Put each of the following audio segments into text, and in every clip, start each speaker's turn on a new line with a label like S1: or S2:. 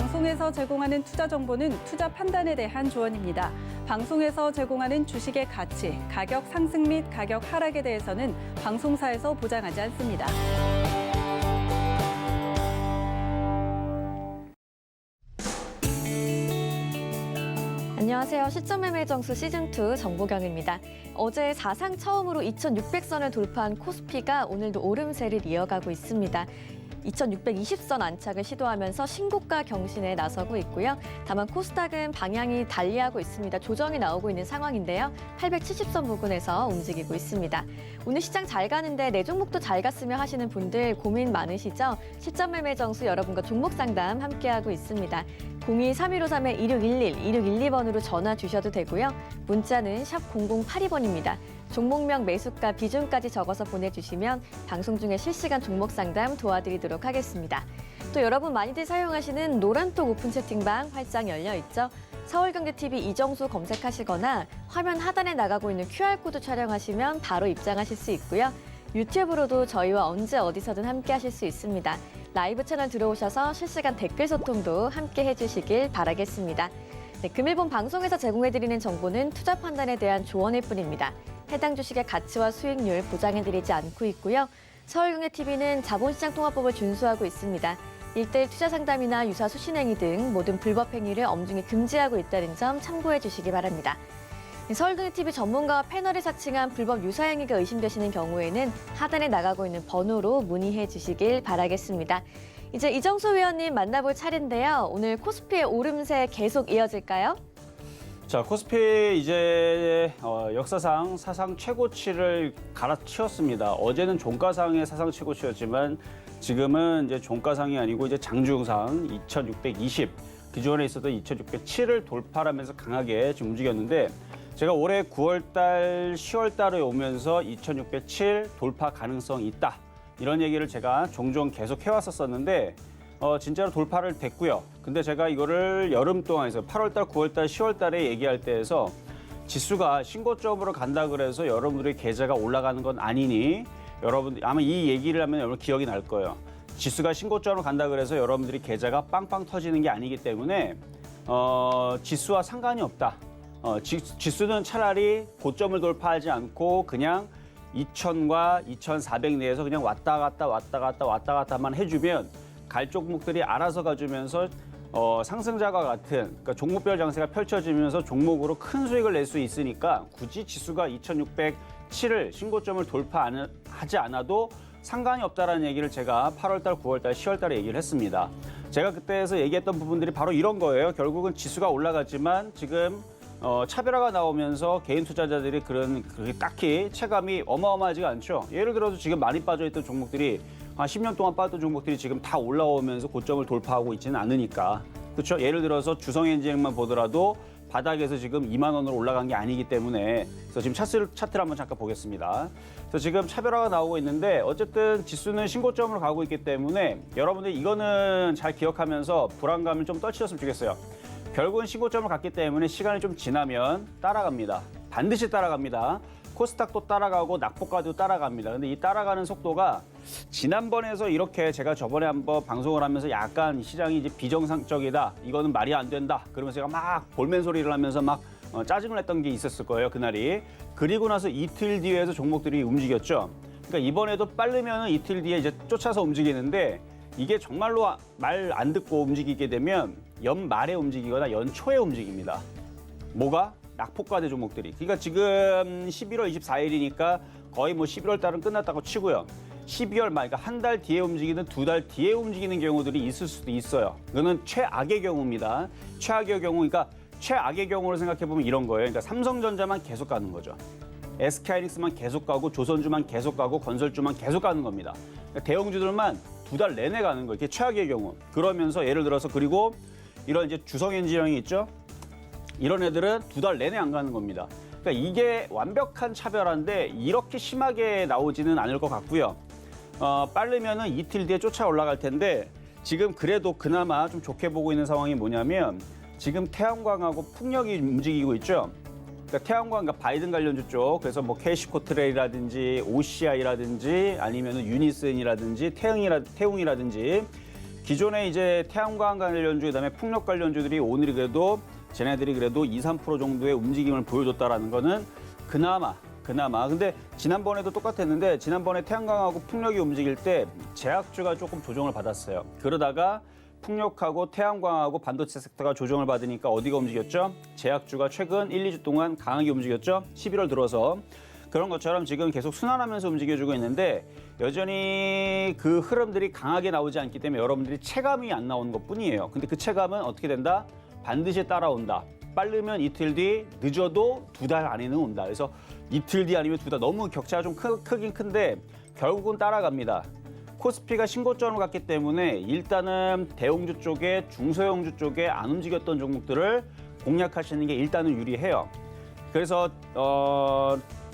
S1: 방송에서 제공하는 투자 정보는 투자 판단에 대한 조언입니다. 방송에서 제공하는 주식의 가치, 가격 상승 및 가격 하락에 대해서는 방송사에서 보장하지 않습니다.
S2: 안녕하세요. 시점매매정수 시즌2 정보경입니다. 어제 사상 처음으로 2600선을 돌파한 코스피가 오늘도 오름세를 이어가고 있습니다. 2620선 안착을 시도하면서 신고가 경신에 나서고 있고요. 다만 코스닥은 방향이 달리하고 있습니다. 조정이 나오고 있는 상황인데요. 870선 부근에서 움직이고 있습니다. 오늘 시장 잘 가는데 내 종목도 잘 갔으면 하시는 분들 고민 많으시죠? 시점매매정수 여러분과 종목 상담 함께하고 있습니다. 02-3153-2611, 2612번으로 전화 주셔도 되고요. 문자는 샵 0082번입니다. 종목명, 매수가, 비중까지 적어서 보내주시면 방송 중에 실시간 종목 상담 도와드리도록 하겠습니다. 또 여러분 많이들 사용하시는 노란톡 오픈 채팅방 활짝 열려 있죠. 서울경제TV 이정수 검색하시거나 화면 하단에 나가고 있는 QR코드 촬영하시면 바로 입장하실 수 있고요. 유튜브로도 저희와 언제 어디서든 함께 하실 수 있습니다. 라이브 채널 들어오셔서 실시간 댓글 소통도 함께 해주시길 바라겠습니다. 네, 금일본 방송에서 제공해드리는 정보는 투자 판단에 대한 조언일 뿐입니다. 해당 주식의 가치와 수익률 보장해드리지 않고 있고요. 서울경제TV는 자본시장통화법을 준수하고 있습니다. 1:1 투자 상담이나 유사 수신행위 등 모든 불법 행위를 엄중히 금지하고 있다는 점 참고해 주시기 바랍니다. 서울경제TV 전문가와 패널이 사칭한 불법 유사행위가 의심되시는 경우에는 하단에 나가고 있는 번호로 문의해 주시길 바라겠습니다. 이제 이정수 위원님 만나볼 차례인데요. 오늘 코스피의 오름세 계속 이어질까요?
S3: 자, 코스피 이제 역사상 사상 최고치를 갈아치웠습니다. 어제는 종가상의 사상 최고치였지만 지금은 이제 종가상이 아니고 이제 장중상 2620, 기존에 있었던 2607을 돌파하면서 강하게 지금 움직였는데 제가 올해 9월달, 10월달에 오면서 2607 돌파 가능성이 있다. 이런 얘기를 제가 종종 계속 해왔었는데 진짜로 돌파를 됐고요. 근데 제가 이거를 여름 동안 해서 8월달, 9월달, 10월달에 얘기할 때에서 지수가 신고점으로 간다 그래서 여러분들의 계좌가 올라가는 건 아니니 여러분들 아마 이 얘기를 하면 여러분 기억이 날 거예요. 지수가 신고점으로 간다 그래서 여러분들이 계좌가 빵빵 터지는 게 아니기 때문에 지수와 상관이 없다. 지수는 차라리 고점을 돌파하지 않고 그냥 2000과 2400 내에서 그냥 왔다 갔다만 해주면 갈 종목들이 알아서 가주면서 상승자가 같은 그러니까 종목별 장세가 펼쳐지면서 종목으로 큰 수익을 낼 수 있으니까 굳이 지수가 2607을 신고점을 돌파하지 않아도 상관이 없다라는 얘기를 제가 8월달, 9월달, 10월달에 얘기를 했습니다. 제가 그때에서 얘기했던 부분들이 바로 이런 거예요. 결국은 지수가 올라갔지만 지금 차별화가 나오면서 개인 투자자들이 그렇게 딱히 체감이 어마어마하지가 않죠. 예를 들어서 지금 많이 빠져있던 종목들이 한 10년 동안 빠졌던 종목들이 지금 다 올라오면서 고점을 돌파하고 있지는 않으니까. 그렇죠? 예를 들어서 주성엔지니어링만 보더라도 바닥에서 지금 2만 원으로 올라간 게 아니기 때문에 그래서 지금 차트를 한번 잠깐 보겠습니다. 그래서 지금 차별화가 나오고 있는데 어쨌든 지수는 신고점으로 가고 있기 때문에 여러분들 이거는 잘 기억하면서 불안감을 좀 떨치셨으면 좋겠어요. 결국은 신고점을 갔기 때문에 시간이 좀 지나면 따라갑니다. 반드시 따라갑니다. 코스닥도 따라가고 낙폭과도 따라갑니다. 근데 이 따라가는 속도가 지난번에서 이렇게 제가 저번에 한번 방송을 하면서 약간 시장이 이제 비정상적이다. 이거는 말이 안 된다. 그러면서 제가 막 볼멘 소리를 하면서 막 짜증을 냈던 게 있었을 거예요. 그날이. 그리고 나서 이틀 뒤에서 종목들이 움직였죠. 그러니까 이번에도 빠르면 이틀 뒤에 이제 쫓아서 움직이는데 이게 정말로 말 안 듣고 움직이게 되면 연말에 움직이거나 연초에 움직입니다. 뭐가? 낙폭과대 종목들이. 그러니까 지금 11월 24일이니까 거의 뭐 11월 달은 끝났다고 치고요. 12월 말, 그러니까 한 달 뒤에 움직이는 두 달 뒤에 움직이는 경우들이 있을 수도 있어요. 이거는 최악의 경우입니다. 최악의 경우, 그러니까 최악의 경우로 생각해보면 이런 거예요. 그러니까 삼성전자만 계속 가는 거죠. SK하이닉스만 계속 가고 조선주만 계속 가고 건설주만 계속 가는 겁니다. 그러니까 대형주들만 두 달 내내 가는 거예요. 이게 최악의 경우. 그러면서 예를 들어서 그리고 이런 이제 주성엔지니어링이 있죠. 이런 애들은 두 달 내내 안 가는 겁니다. 그러니까 이게 완벽한 차별화인데 이렇게 심하게 나오지는 않을 것 같고요. 빠르면은 이틀 뒤에 쫓아 올라갈 텐데 지금 그래도 그나마 좀 좋게 보고 있는 상황이 뭐냐면 지금 태양광하고 풍력이 움직이고 있죠. 그러니까 태양광, 그러니까 바이든 관련주 쪽, 그래서 뭐 캐시코트레이라든지 OCI라든지 아니면은 유니슨이라든지 태웅이라든지 기존에 이제 태양광 관련주, 그다음에 풍력 관련주들이 오늘이 그래도 쟤네들이 그래도 2, 3% 정도의 움직임을 보여줬다라는 거는 그나마. 근데 지난번에도 똑같았는데 지난번에 태양광하고 풍력이 움직일 때 제약주가 조금 조정을 받았어요. 그러다가 풍력하고 태양광하고 반도체 섹터가 조정을 받으니까 어디가 움직였죠? 제약주가 최근 1, 2주 동안 강하게 움직였죠? 11월 들어서. 그런 것처럼 지금 계속 순환하면서 움직여주고 있는데 여전히 그 흐름들이 강하게 나오지 않기 때문에 여러분들이 체감이 안 나오는 것뿐이에요. 근데 그 체감은 어떻게 된다? 반드시 따라온다. 빠르면 이틀 뒤, 늦어도 2달 안에는 온다. 그래서 이틀 뒤 아니면 2달, 너무 격차가 좀 크긴 큰데 결국은 따라갑니다. 코스피가 신고점을 갔기 때문에 일단은 대형주 쪽에, 중소형주 쪽에 안 움직였던 종목들을 공략하시는 게 일단은 유리해요. 그래서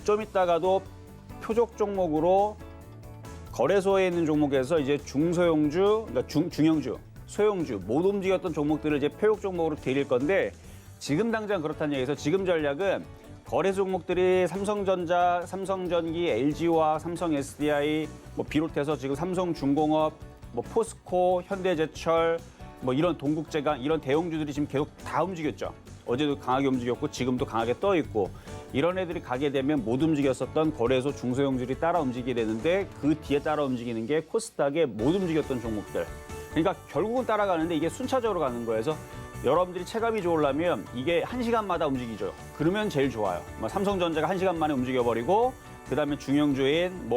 S3: 좀 이따가도 표적 종목으로 거래소에 있는 종목에서 이제 중소형주, 그러니까 중형주, 소형주 못 움직였던 종목들을 이제 표적 종목으로 드릴 건데 지금 당장 그렇다는 얘기에서 지금 전략은 거래소 종목들이 삼성전자, 삼성전기, LG화학, 삼성 SDI 뭐 비롯해서 지금 삼성중공업, 뭐 포스코, 현대제철, 뭐 이런 동국제강 이런 대형주들이 지금 계속 다 움직였죠. 어제도 강하게 움직였고 지금도 강하게 떠 있고 이런 애들이 가게 되면 못 움직였었던 거래소 중소형주들이 따라 움직이게 되는데 그 뒤에 따라 움직이는 게 코스닥의 못 움직였던 종목들. 그러니까 결국은 따라가는데 이게 순차적으로 가는 거예요. 그래서 여러분들이 체감이 좋으려면 이게 1시간마다 움직이죠. 그러면 제일 좋아요. 삼성전자가 1시간 만에 움직여버리고 그다음에 중형주인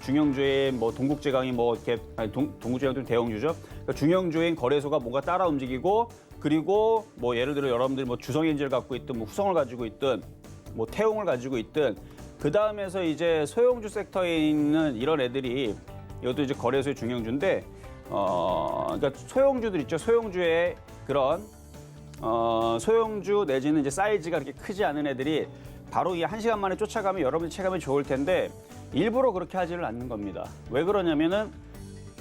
S3: 중형주인 동국제강이 이렇게 동국제강도 대형주죠. 그러니까 중형주인 거래소가 뭔가 따라 움직이고 그리고 예를 들어 여러분들이 주성엔지를 갖고 있든 후성을 가지고 있든 태용을 가지고 있든 그 다음에서 이제 소형주 섹터에 있는 이런 애들이 이것도 이제 거래소의 중형주인데 그러니까 소형주들 있죠. 소형주의 그런 소형주 내지는 이제 사이즈가 그렇게 크지 않은 애들이 바로 이 1시간 만에 쫓아가면 여러분들 체감이 좋을 텐데 일부러 그렇게 하지를 않는 겁니다. 왜 그러냐면은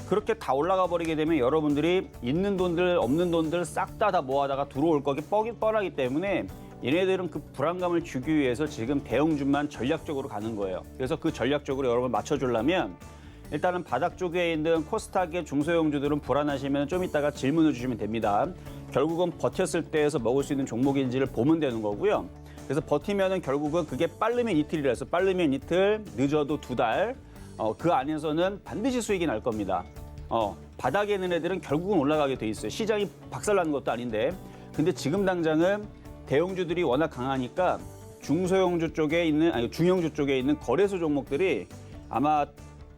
S3: 그렇게 다 올라가 버리게 되면 여러분들이 있는 돈들 없는 돈들 싹 다 모아다가 들어올 거기 뻔하기 때문에 얘네들은 그 불안감을 주기 위해서 지금 대형주만 전략적으로 가는 거예요. 그래서 그 전략적으로 여러분 맞춰주려면 일단은 바닥 쪽에 있는 코스닥의 중소형주들은 불안하시면 좀 이따가 질문을 주시면 됩니다. 결국은 버텼을 때에서 먹을 수 있는 종목인지를 보면 되는 거고요. 그래서 버티면은 결국은 그게 빠르면 이틀이라서 빠르면 이틀, 늦어도 2달. 그 안에서는 반드시 수익이 날 겁니다. 바닥에 있는 애들은 결국은 올라가게 돼 있어요. 시장이 박살나는 것도 아닌데. 근데 지금 당장은 대형주들이 워낙 강하니까 중소형주 쪽에 있는, 중형주 쪽에 있는 거래소 종목들이 아마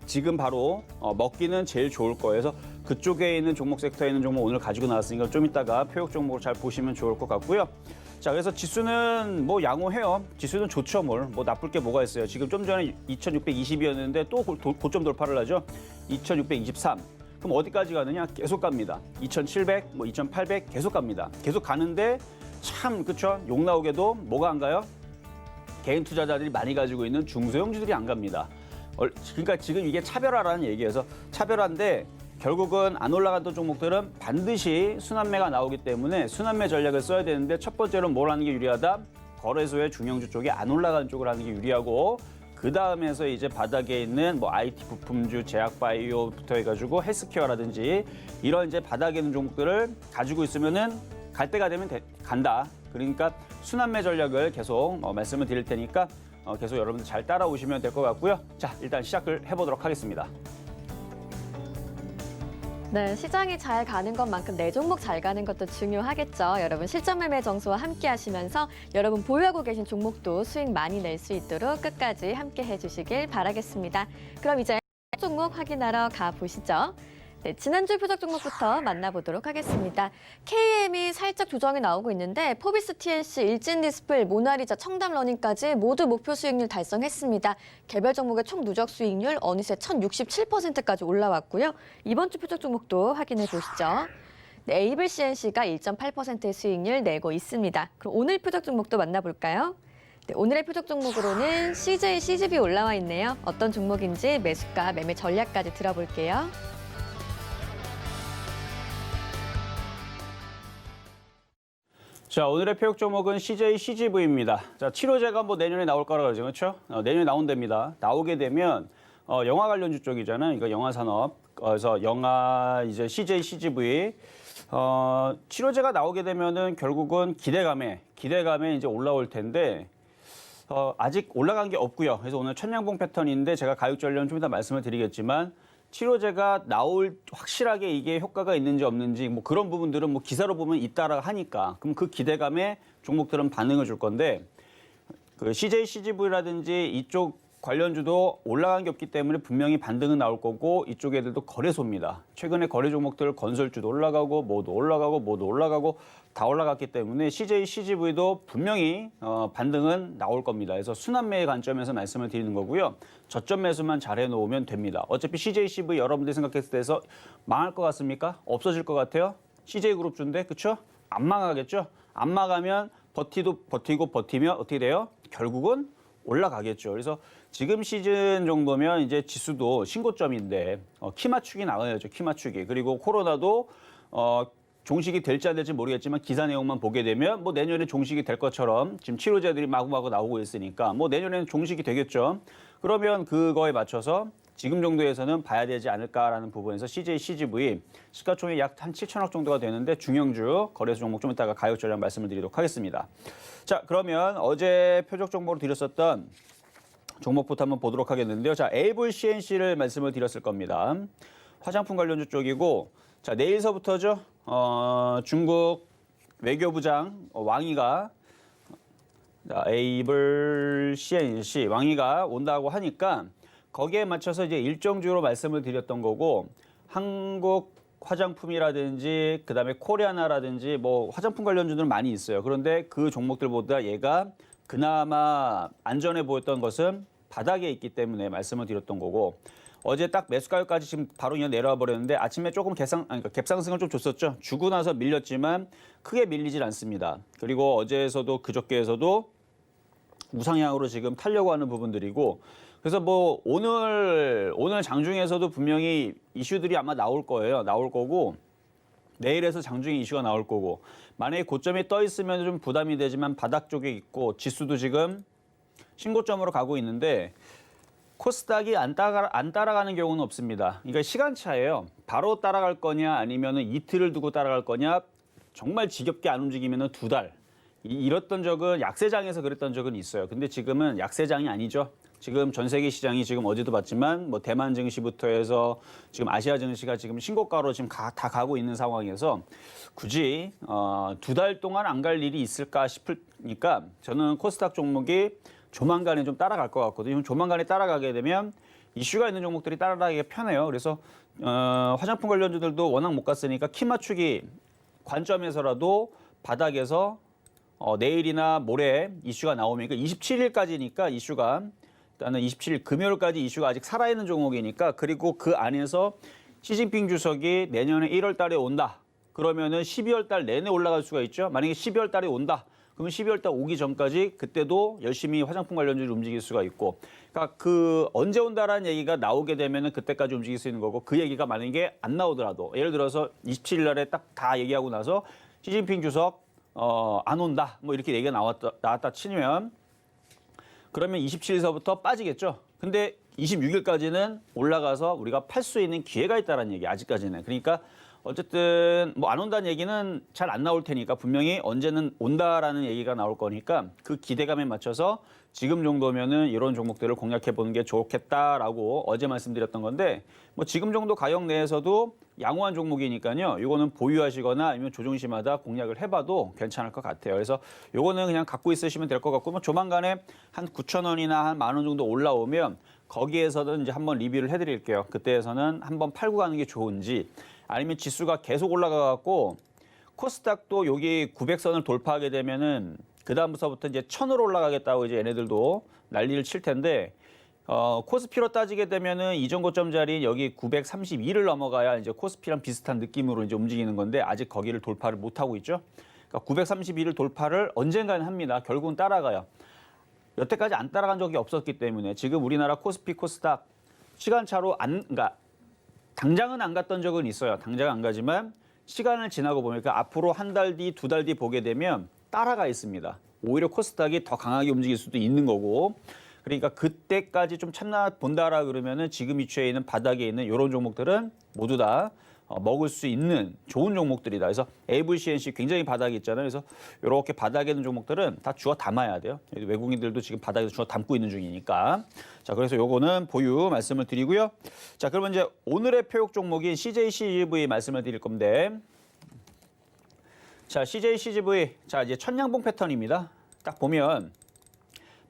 S3: 지금 바로 먹기는 제일 좋을 거예요. 그래서 그쪽에 있는 종목 섹터에 있는 종목 오늘 가지고 나왔으니까 좀 이따가 표적 종목을 잘 보시면 좋을 것 같고요. 자, 그래서 지수는 양호해요. 지수는 좋죠, 나쁠 게 뭐가 있어요. 지금 좀 전에 2620이었는데 또 고점 돌파를 하죠. 2623. 그럼 어디까지 가느냐? 계속 갑니다. 2700, 2800 계속 갑니다. 계속 가는데 참, 그쵸? 욕 나오게도 뭐가 안 가요? 개인 투자자들이 많이 가지고 있는 중소형주들이 안 갑니다. 그러니까 지금 이게 차별화라는 얘기여서 차별화인데 결국은 안 올라갔던 종목들은 반드시 순환매가 나오기 때문에 순환매 전략을 써야 되는데 첫 번째로는 뭘 하는 게 유리하다? 거래소의 중형주 쪽이 안 올라가는 쪽을 하는 게 유리하고 그 다음에서 이제 바닥에 있는 IT 부품주, 제약바이오부터 해가지고 헬스케어라든지 이런 이제 바닥에 있는 종목들을 가지고 있으면은 갈 때가 되면 간다. 그러니까 순환매 전략을 계속 말씀을 드릴 테니까 계속 여러분들 잘 따라오시면 될 것 같고요. 자, 일단 시작을 해보도록 하겠습니다.
S2: 네, 시장이 잘 가는 것만큼 내 종목 잘 가는 것도 중요하겠죠. 여러분 실전 매매 정수와 함께 하시면서 여러분 보유하고 계신 종목도 수익 많이 낼 수 있도록 끝까지 함께 해주시길 바라겠습니다. 그럼 이제 종목 확인하러 가보시죠. 네, 지난주 표적 종목부터 만나보도록 하겠습니다. KM이 살짝 조정이 나오고 있는데 포비스 TLC, 일진디스플, 모나리자, 청담러닝까지 모두 목표 수익률 달성했습니다. 개별 종목의 총 누적 수익률 어느새 1067%까지 올라왔고요. 이번 주 표적 종목도 확인해 보시죠. 네, 에이블 CNC가 1.8%의 수익률 내고 있습니다. 그럼 오늘 표적 종목도 만나볼까요? 네, 오늘의 표적 종목으로는 CJ, CGV 올라와 있네요. 어떤 종목인지 매수가, 매매 전략까지 들어볼게요.
S3: 자, 오늘의 표적 종목은 CJ, CGV입니다. 자, 치료제가 내년에 나올 거라 그러죠. 그렇죠? 내년에 나온답니다. 나오게 되면 영화 관련주 쪽이잖아요. 이거 영화 산업. 그래서 영아 이제 CJ, CGV 치료제가 나오게 되면은 결국은 기대감에 이제 올라올 텐데 아직 올라간 게 없고요. 그래서 오늘 천냥봉 패턴인데 제가 가격 전략은 좀 이따 말씀을 드리겠지만 치료제가 나올 확실하게 이게 효과가 있는지 없는지 뭐 그런 부분들은 뭐 기사로 보면 잇따라 하니까 그럼 그 기대감에 종목들은 반응을 줄 건데 그 CJ, CGV라든지 이쪽 관련주도 올라간 게 없기 때문에 분명히 반등은 나올 거고 이쪽 애들도 거래소입니다. 최근에 거래 종목들 건설주도 올라가고 뭐도 올라가고 다 올라갔기 때문에 CJ, CGV도 분명히 반등은 나올 겁니다. 그래서 순환매의 관점에서 말씀을 드리는 거고요. 저점 매수만 잘 해놓으면 됩니다. 어차피 CJ, CGV 여러분들이 생각했을 때에서 망할 것 같습니까? 없어질 것 같아요? CJ그룹주인데 그렇죠? 안 망하겠죠? 안 망하면 버티면 어떻게 돼요? 결국은 올라가겠죠. 그래서 지금 시즌 정도면 이제 지수도 신고점인데 키 맞추기 나와야죠. 키 맞추기. 그리고 코로나도 종식이 될지 안 될지 모르겠지만 기사 내용만 보게 되면 뭐 내년에 종식이 될 것처럼 지금 치료제들이 마구마구 나오고 있으니까 뭐 내년에는 종식이 되겠죠. 그러면 그거에 맞춰서 지금 정도에서는 봐야 되지 않을까라는 부분에서 CJ, CGV 시가총액 약 한 7천억 정도가 되는데 중형주 거래소 종목 좀 이따가 가격 전략 말씀을 드리도록 하겠습니다. 자, 그러면 어제 표적 정보로 드렸었던 종목부터 한번 보도록 하겠는데요. 자, 에이블 CNC를 말씀을 드렸을 겁니다. 화장품 관련주 쪽이고, 자, 내일서부터죠. 중국 외교부장 왕이가 에이블 CNC 왕이가 온다고 하니까 거기에 맞춰서 이제 일정주로 말씀을 드렸던 거고 한국 화장품이라든지 그다음에 코리아나라든지 뭐 화장품 관련주들은 많이 있어요. 그런데 그 종목들보다 얘가 그나마 안전해 보였던 것은 바닥에 있기 때문에 말씀을 드렸던 거고 어제 딱 매수 가격까지 지금 바로 그냥 내려와 버렸는데 아침에 조금 갭상승을 좀 줬었죠. 주고 나서 밀렸지만 크게 밀리질 않습니다. 그리고 어제에서도 그저께에서도 우상향으로 지금 타려고 하는 부분들이고 그래서 뭐 오늘 장중에서도 분명히 이슈들이 아마 나올 거예요. 나올 거고 내일에서 장중에 이슈가 나올 거고 만약에 고점이 떠 있으면 좀 부담이 되지만 바닥 쪽에 있고 지수도 지금 신고점으로 가고 있는데 코스닥이 안 따라가는 경우는 없습니다. 그러니까 시간차예요. 바로 따라갈 거냐 아니면 이틀을 두고 따라갈 거냐 정말 지겹게 안 움직이면 두 달. 이랬던 적은 약세장에서 그랬던 적은 있어요. 근데 지금은 약세장이 아니죠. 지금 전 세계 시장이 지금 어제도 봤지만 뭐 대만 증시부터 해서 지금 아시아 증시가 지금 신고가로 지금 다 가고 있는 상황에서 굳이 두 달 동안 안 갈 일이 있을까 싶으니까 저는 코스닥 종목이 조만간에 좀 따라갈 것 같거든요. 조만간에 따라가게 되면 이슈가 있는 종목들이 따라가기가 편해요. 그래서 화장품 관련주들도 워낙 못 갔으니까 키 맞추기 관점에서라도 바닥에서 내일이나 모레 이슈가 나오면 그러니까 27일까지니까 이슈가 일단은 27일 금요일까지 이슈가 아직 살아있는 종목이니까 그리고 그 안에서 시진핑 주석이 내년에 1월 달에 온다. 그러면은 12월 달 내내 올라갈 수가 있죠. 만약에 12월 달에 온다. 그러면 12월 달 오기 전까지 그때도 열심히 화장품 관련주를 움직일 수가 있고 그러니까 그 언제 온다라는 얘기가 나오게 되면은 그때까지 움직일 수 있는 거고 그 얘기가 만약에 안 나오더라도 예를 들어서 27일 날에 딱 다 얘기하고 나서 시진핑 주석 안 온다. 뭐 이렇게 얘기가 나왔다 치면 그러면 27일서부터 빠지겠죠. 근데 26일까지는 올라가서 우리가 팔 수 있는 기회가 있다는 얘기 아직까지는. 그러니까 어쨌든 뭐 안 온다는 얘기는 잘 안 나올 테니까 분명히 언제는 온다라는 얘기가 나올 거니까 그 기대감에 맞춰서 지금 정도면은 이런 종목들을 공략해 보는 게 좋겠다라고 어제 말씀드렸던 건데 뭐 지금 정도 가격 내에서도 양호한 종목이니까요. 이거는 보유하시거나 아니면 조정시마다 공략을 해봐도 괜찮을 것 같아요. 그래서 이거는 그냥 갖고 있으시면 될 것 같고 뭐 조만간에 한 9,000원이나 한 10,000원 정도 올라오면 거기에서는 이제 한번 리뷰를 해드릴게요. 그때에서는 한번 팔고 가는 게 좋은지 아니면 지수가 계속 올라가갖고 코스닥도 여기 900선을 돌파하게 되면은 그 다음부터 이제 1000으로 올라가겠다고 이제 얘네들도 난리를 칠 텐데 코스피로 따지게 되면은 이전 고점 자리인 여기 932를 넘어가야 이제 코스피랑 비슷한 느낌으로 이제 움직이는 건데 아직 거기를 돌파를 못 하고 있죠. 그러니까 932를 돌파를 언젠가는 합니다. 결국은 따라가요. 여태까지 안 따라간 적이 없었기 때문에 지금 우리나라 코스피, 코스닥 시간차로 그러니까 당장은 안 갔던 적은 있어요. 당장은 안 가지만 시간을 지나고 보니까 앞으로 한 달 뒤, 두 달 뒤 보게 되면 따라가 있습니다. 오히려 코스닥이 더 강하게 움직일 수도 있는 거고 그러니까 그때까지 좀 참나 본다라 그러면은 지금 위치에 있는 바닥에 있는 이런 종목들은 모두 다 먹을 수 있는 좋은 종목들이다. 그래서 AVCNC 굉장히 바닥에 있잖아요. 그래서 이렇게 바닥에 있는 종목들은 다 주워 담아야 돼요. 외국인들도 지금 바닥에서 주워 담고 있는 중이니까. 자, 그래서 요거는 보유 말씀을 드리고요. 자, 그러면 이제 오늘의 표역 종목인 CJCGV 말씀을 드릴 건데, 자, CJCGV, 자, 이제 천냥봉 패턴입니다. 딱 보면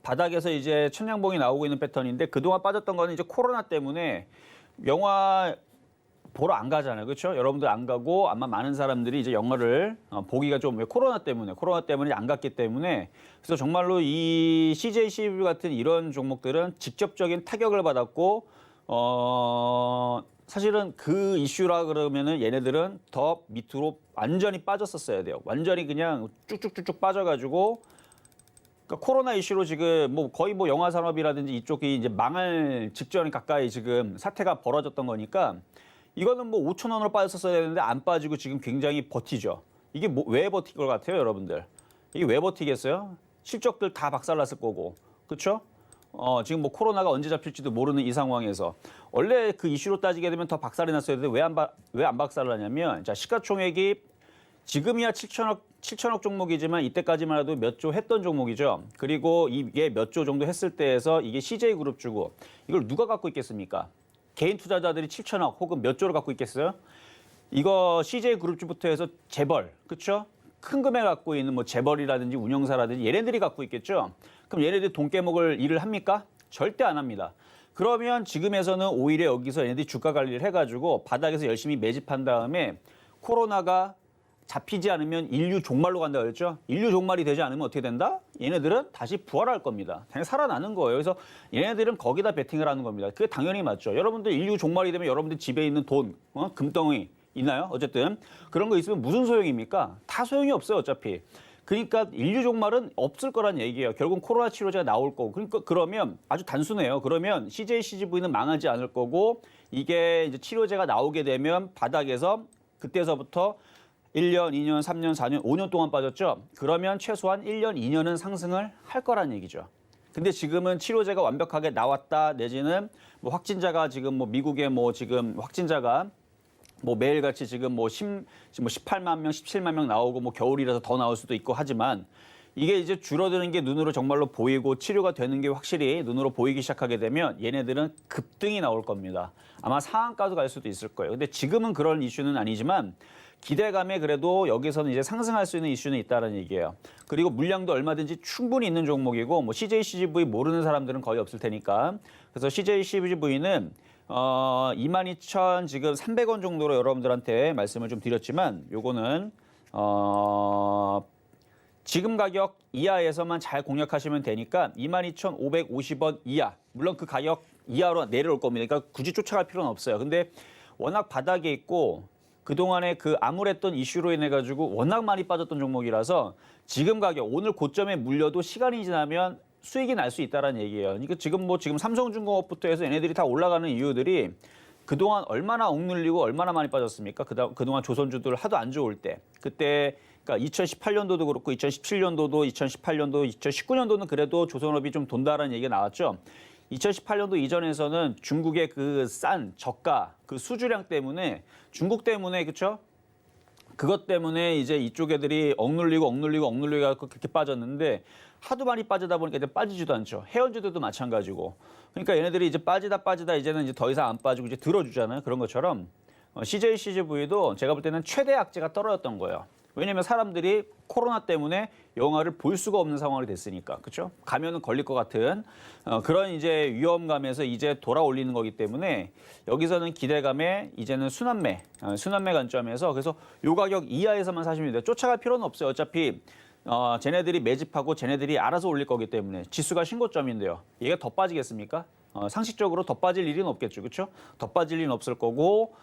S3: 바닥에서 이제 천냥봉이 나오고 있는 패턴인데 그동안 빠졌던 거는 이제 코로나 때문에 영화 보러 안 가잖아요. 그렇죠? 여러분들 안 가고 아마 많은 사람들이 이제 영화를 보기가 좀 왜 코로나 때문에 안 갔기 때문에 그래서 정말로 이 CJCGV 같은 이런 종목들은 직접적인 타격을 받았고 사실은 그 이슈라 그러면은 얘네들은 더 밑으로 완전히 빠졌었어야 돼요. 완전히 그냥 쭉쭉쭉쭉 빠져가지고 그러니까 코로나 이슈로 지금 뭐 거의 뭐 영화 산업이라든지 이쪽이 이제 망할 직전 가까이 지금 사태가 벌어졌던 거니까 이거는 뭐 5천 원으로 빠졌었어야 되는데 안 빠지고 지금 굉장히 버티죠. 이게 뭐 왜 버틸 것 같아요, 여러분들? 이게 왜 버티겠어요? 실적들 다 박살났을 거고, 그렇죠? 지금 뭐 코로나가 언제 잡힐지도 모르는 이 상황에서 원래 그 이슈로 따지게 되면 더 박살이 났어야 되는데 왜 안 박살나냐면 자 시가총액이 지금이야 7천억 종목이지만 이때까지만 해도 몇 조 했던 종목이죠. 그리고 이게 몇 조 정도 했을 때에서 이게 CJ그룹 주고 이걸 누가 갖고 있겠습니까? 개인 투자자들이 7천억 혹은 몇 조를 갖고 있겠어요? 이거 CJ그룹주부터 해서 재벌, 그렇죠? 큰 금액 갖고 있는 뭐 재벌이라든지 운영사라든지 얘네들이 갖고 있겠죠? 그럼 얘네들이 돈 깨먹을 일을 합니까? 절대 안 합니다. 그러면 지금에서는 오히려 여기서 얘네들이 주가 관리를 해가지고 바닥에서 열심히 매집한 다음에 코로나가 잡히지 않으면 인류 종말로 간다 그랬죠? 인류 종말이 되지 않으면 어떻게 된다? 얘네들은 다시 부활할 겁니다. 그냥 살아나는 거예요. 그래서 얘네들은 거기다 베팅을 하는 겁니다. 그게 당연히 맞죠. 여러분들 인류 종말이 되면 여러분들 집에 있는 돈, 금덩이 있나요? 어쨌든 그런 거 있으면 무슨 소용입니까? 다 소용이 없어요, 어차피. 그러니까 인류 종말은 없을 거란 얘기예요. 결국 코로나 치료제가 나올 거고. 그러니까 그러면 아주 단순해요. 그러면 CJCGV는 망하지 않을 거고 이게 이제 치료제가 나오게 되면 바닥에서 그때서부터 1년, 2년, 3년, 4년, 5년 동안 빠졌죠. 그러면 최소한 1년, 2년은 상승을 할 거란 얘기죠. 근데 지금은 치료제가 완벽하게 나왔다 내지는 뭐 확진자가 지금 뭐 미국에 뭐 지금 확진자가 뭐 매일같이 지금 뭐 18만 명, 17만 명 나오고 뭐 겨울이라서 더 나올 수도 있고 하지만 이게 이제 줄어드는 게 눈으로 정말로 보이고 치료가 되는 게 확실히 눈으로 보이기 시작하게 되면 얘네들은 급등이 나올 겁니다. 아마 상한가도 갈 수도 있을 거예요. 근데 지금은 그런 이슈는 아니지만 기대감에 그래도 여기서는 이제 상승할 수 있는 이슈는 있다는 얘기예요. 그리고 물량도 얼마든지 충분히 있는 종목이고 뭐 CJCGV 모르는 사람들은 거의 없을 테니까. 그래서 CJCGV는 22,000 지금 300원 정도로 여러분들한테 말씀을 좀 드렸지만 요거는 지금 가격 이하에서만 잘 공략하시면 되니까 22,550원 이하. 물론 그 가격 이하로 내려올 겁니다. 그러니까 굳이 쫓아갈 필요는 없어요. 근데 워낙 바닥에 있고 그동안에 그 암울했던 이슈로 인해 가지고 워낙 많이 빠졌던 종목이라서 지금 가격 오늘 고점에 물려도 시간이 지나면 수익이 날 수 있다는 얘기예요. 그러니까 지금 삼성중공업부터 해서 얘네들이 다 올라가는 이유들이 그동안 얼마나 억눌리고 얼마나 많이 빠졌습니까? 그동안 조선주들 하도 안 좋을 때. 그때 그러니까 2018년도도 그렇고 2017년도도 2018년도 2019년도는 그래도 조선업이 좀 돈다라는 얘기가 나왔죠. 2018년도 이전에서는 중국의 그 싼 저가 그 수주량 때문에 중국 때문에 그렇죠? 그것 때문에 이제 이쪽 애들이 억눌리고 갖고 그렇게 빠졌는데 하도 많이 빠지다 보니까 이제 빠지지도 않죠. 해운주들도 마찬가지고. 그러니까 얘네들이 이제 빠지다 이제는 이제 더 이상 안 빠지고 이제 들어주잖아요. 그런 것처럼 CJCGV도 제가 볼 때는 최대 악재가 떨어졌던 거예요. 왜냐면 사람들이 코로나 때문에 영화를 볼 수가 없는 상황이 됐으니까. 그렇죠? 가면은 걸릴 것 같은 그런 이제 위험감에서 이제 돌아올리는 거기 때문에 여기서는 기대감에 이제는 순환매 관점에서 그래서 요 가격 이하에서만 사시면 돼요. 쫓아갈 필요는 없어요. 어차피 쟤네들이 매집하고 쟤네들이 알아서 올릴 거기 때문에 지수가 신고점인데요. 얘가 더 빠지겠습니까? 상식적으로 더 빠질 일은 없겠죠. 그렇죠? 더 빠질 일은 없을 거고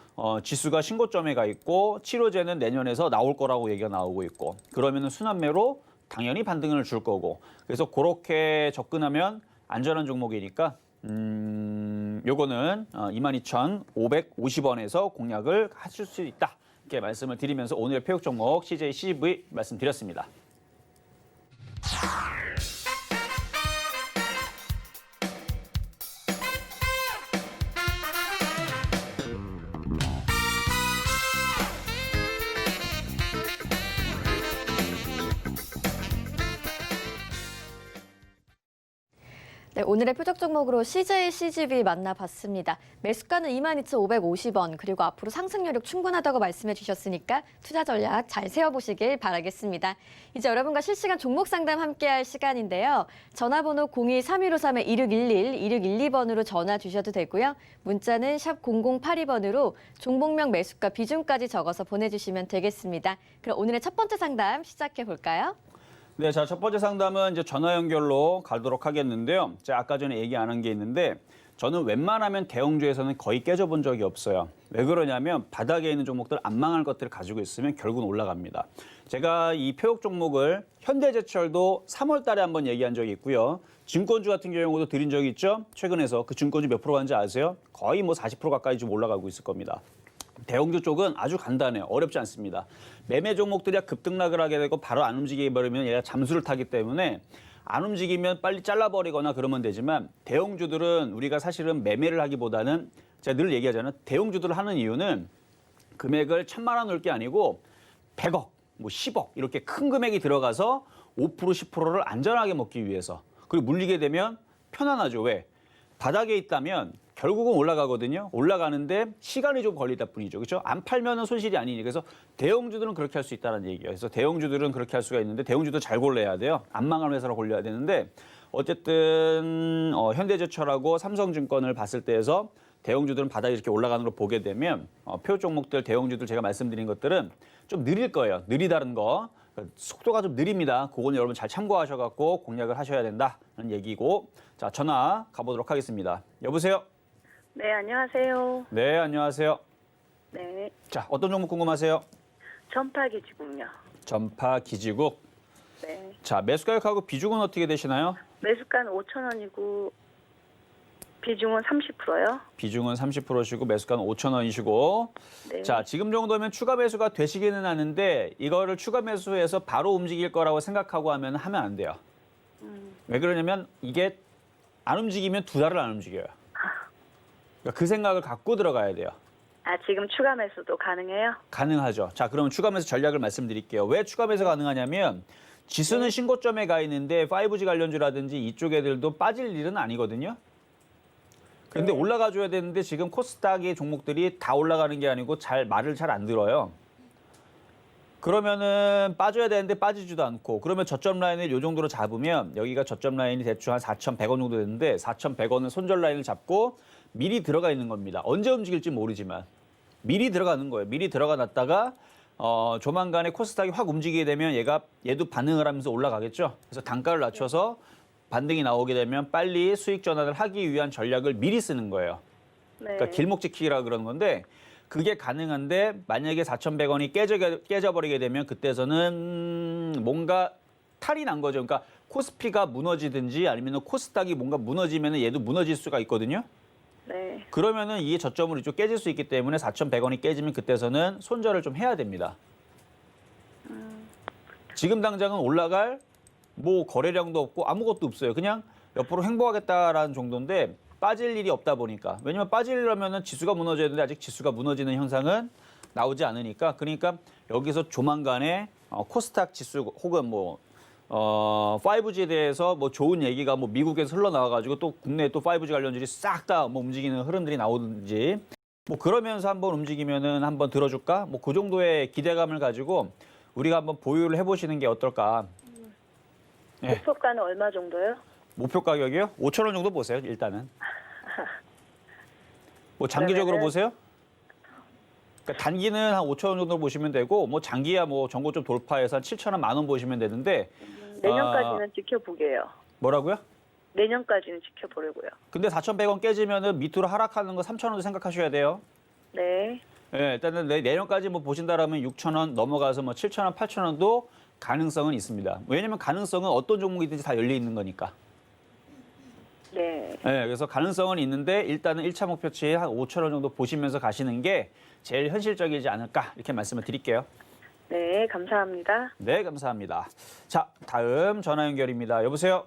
S3: 지수가 신고점에 가 있고 치료제는 내년에서 나올 거라고 얘기가 나오고 있고 그러면은 순환매로 당연히 반등을 줄 거고 그래서 그렇게 접근하면 안전한 종목이니까 요거는 22,550원에서 공략을 하실 수 있다. 이렇게 말씀을 드리면서 오늘 표역 종목 CJCGV 말씀드렸습니다.
S2: 오늘의 표적 종목으로 CJ CGV 만나봤습니다. 매수가는 22,550원, 그리고 앞으로 상승 여력 충분하다고 말씀해 주셨으니까 투자 전략 잘 세워보시길 바라겠습니다. 이제 여러분과 실시간 종목 상담 함께할 시간인데요. 전화번호 02-3153-2611, 2612번으로 전화 주셔도 되고요. 문자는 샵 0082번으로 종목명 매수가 비중까지 적어서 보내주시면 되겠습니다. 그럼 오늘의 첫 번째 상담 시작해 볼까요?
S3: 네, 자, 첫 번째 상담은 이제 전화 연결로 가도록 하겠는데요. 제가 아까 전에 얘기 안 한 게 있는데 저는 웬만하면 대형주에서는 거의 깨져본 적이 없어요. 왜 그러냐면 바닥에 있는 종목들 안 망할 것들을 가지고 있으면 결국은 올라갑니다. 제가 이 표적 종목을 현대제철도 3월 달에 한번 얘기한 적이 있고요. 증권주 같은 경우도 드린 적이 있죠. 최근에서 그 증권주 몇 프로 간지 아세요? 거의 뭐 40% 가까이 좀 올라가고 있을 겁니다. 대형주 쪽은 아주 간단해요. 어렵지 않습니다. 매매 종목들이 급등락을 하게 되고 바로 안 움직이게 버리면 얘가 잠수를 타기 때문에 안 움직이면 빨리 잘라버리거나 그러면 되지만 대형주들은 우리가 사실은 매매를 하기보다는 제가 늘 얘기하잖아요. 대형주들을 하는 이유는 금액을 1,000만 원 넣을 게 아니고 100억, 뭐 10억 이렇게 큰 금액이 들어가서 5%, 10%를 안전하게 먹기 위해서. 그리고 물리게 되면 편안하죠. 왜? 바닥에 있다면 결국은 올라가거든요. 올라가는데 시간이 좀 걸리다 뿐이죠. 그렇죠? 안 팔면은 손실이 아니니. 그래서 대형주들은 그렇게 할 수 있다는 얘기예요. 그래서 대형주들은 그렇게 할 수가 있는데 대형주도 잘 골라야 돼요. 안 망할 회사로 골라야 되는데 어쨌든 현대제철하고 삼성증권을 봤을 때에서 대형주들은 바닥에 이렇게 올라가는 걸 보게 되면 표 종목들, 대형주들 제가 말씀드린 것들은 좀 느릴 거예요. 느리다는 거. 속도가 좀 느립니다. 그거는 여러분 잘 참고하셔갖고 공략을 하셔야 된다는 얘기고. 자, 전화 가보도록 하겠습니다. 여보세요?
S4: 네, 안녕하세요.
S3: 네, 안녕하세요.
S4: 네,
S3: 자, 어떤 종목 궁금하세요?
S4: 전파기지군요.
S3: 전파기지국.
S4: 네,
S3: 자, 매수 가격하고 비중은 어떻게 되시나요?
S4: 매수가는 5,000원이고 비중은 30%요.
S3: 비중은 30%시고 매수가는 5,000원이시고.
S4: 네,
S3: 자, 지금 정도면 추가 매수가 되시기는 하는데 이거를 추가 매수해서 바로 움직일 거라고 생각하고 하면 안 돼요. 왜 그러냐면 이게 안 움직이면 2달을 안 움직여요. 그러니까 그 생각을 갖고 들어가야 돼요.
S4: 아, 지금 추가 매수도 가능해요?
S3: 가능하죠. 자, 그러면 추가 매수 전략을 말씀드릴게요. 왜 추가 매수가 가능하냐면 지수는 신고점에 가 있는데 5G 관련주라든지 이쪽 애들도 빠질 일은 아니거든요. 근데
S4: 네.
S3: 올라가줘야 되는데 지금 코스닥의 종목들이 다 올라가는 게 아니고 말을 잘 안 들어요. 그러면은 빠져야 되는데 빠지지도 않고 그러면 저점 라인을 이 정도로 잡으면 여기가 저점 라인이 대충 한 4,100원 정도 되는데 4,100원은 손절 라인을 잡고 미리 들어가 있는 겁니다. 언제 움직일지 모르지만 미리 들어가는 거예요. 미리 들어가 놨다가 조만간에 코스닥이 확 움직이게 되면 얘도 반응을 하면서 올라가겠죠. 그래서 단가를 낮춰서 반등이 나오게 되면 빨리 수익 전환을 하기 위한 전략을 미리 쓰는 거예요.
S4: 네.
S3: 그러니까 길목지키기라 그러는 건데 그게 가능한데 만약에 4,100원이 깨져버리게 되면 그때서는 뭔가 탈이 난 거죠. 그러니까 코스피가 무너지든지 아니면 코스닥이 뭔가 무너지면 얘도 무너질 수가 있거든요.
S4: 네.
S3: 그러면은 이게 저점으로 이쪽 깨질 수 있기 때문에 4,100원이 깨지면 그때서는 손절을 좀 해야 됩니다. 지금 당장은 올라갈 뭐 거래량도 없고 아무것도 없어요. 그냥 옆으로 행보하겠다라는 정도인데 빠질 일이 없다 보니까. 왜냐면 빠지려면은 지수가 무너져야 되는데 아직 지수가 무너지는 현상은 나오지 않으니까. 그러니까 여기서 조만간에 코스닥 지수 혹은 뭐 5G에 대해서 뭐 좋은 얘기가 뭐 미국에서 흘러나와가지고 또 국내에 또 5G 관련주들이 싹 다 뭐 움직이는 흐름들이 나오든지 뭐 그러면서 한번 움직이면은 한번 들어줄까? 뭐 그 정도의 기대감을 가지고 우리가 한번 보유를 해보시는 게 어떨까? 네.
S4: 목표가는 얼마 정도요?
S3: 목표 가격이요? 5,000원 정도 보세요, 일단은. 뭐 장기적으로
S4: 그러면은-
S3: 보세요? 그러니까 단기는 한 5,000원 정도 보시면 되고 뭐 장기야 뭐 전고점 돌파해서 한 7,000원, 10,000원 보시면 되는데
S4: 내년까지는 지켜보게요.
S3: 뭐라고요?
S4: 내년까지는 지켜보려고요.
S3: 근데 4,100원 깨지면은 밑으로 하락하는 거 3,000원도 생각하셔야 돼요.
S4: 네.
S3: 예, 일단은 내년까지 뭐 보신다라면 6,000원 넘어가서 뭐 7,000원, 8,000원도 가능성은 있습니다. 왜냐면 가능성은 어떤 종목이든지 다 열려 있는 거니까.
S4: 네.
S3: 네, 그래서 가능성은 있는데 일단은 1차 목표치 한 5,000원 정도 보시면서 가시는 게 제일 현실적이지 않을까 이렇게 말씀을 드릴게요.
S4: 네, 감사합니다.
S3: 네, 감사합니다. 자, 다음 전화 연결입니다. 여보세요?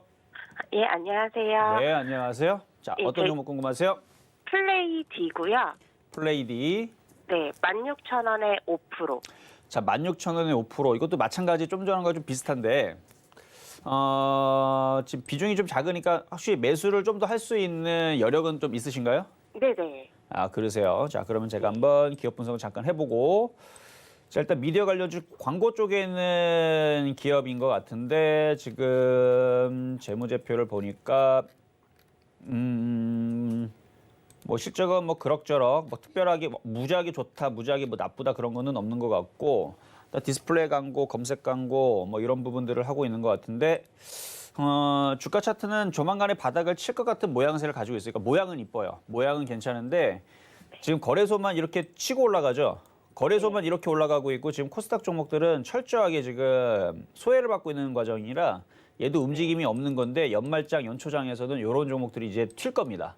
S5: 예, 안녕하세요.
S3: 네, 안녕하세요. 자,
S5: 예,
S3: 어떤 종목 궁금하세요?
S5: 플레이 D고요.
S3: 플레이디.
S5: 네, 16,000원에 5%.
S3: 자, 16,000원에 5%. 이것도 마찬가지 좀 전과 좀 비슷한데 지금 비중이 좀 작으니까 혹시 매수를 좀 더 할 수 있는 여력은 좀 있으신가요?
S5: 네네.
S3: 아, 그러세요. 자, 그러면 제가 한번 기업 분석을 잠깐 해보고. 자, 일단 미디어 관련주 광고 쪽에 있는 기업인 것 같은데 지금 재무제표를 보니까 뭐 실적은 뭐 그럭저럭 뭐 특별하게 뭐 무지하게 좋다, 무지하게 뭐 나쁘다 그런 거는 없는 것 같고 디스플레이 광고, 검색 광고 뭐 이런 부분들을 하고 있는 것 같은데 주가 차트는 조만간에 바닥을 칠 것 같은 모양새를 가지고 있으니까 모양은 이뻐요. 모양은 괜찮은데 지금 거래소만 이렇게 치고 올라가죠. 거래소만 이렇게 올라가고 있고 지금 코스닥 종목들은 철저하게 지금 소외를 받고 있는 과정이라 얘도 움직임이 없는 건데 연말장, 연초장에서는 이런 종목들이 이제 튈 겁니다.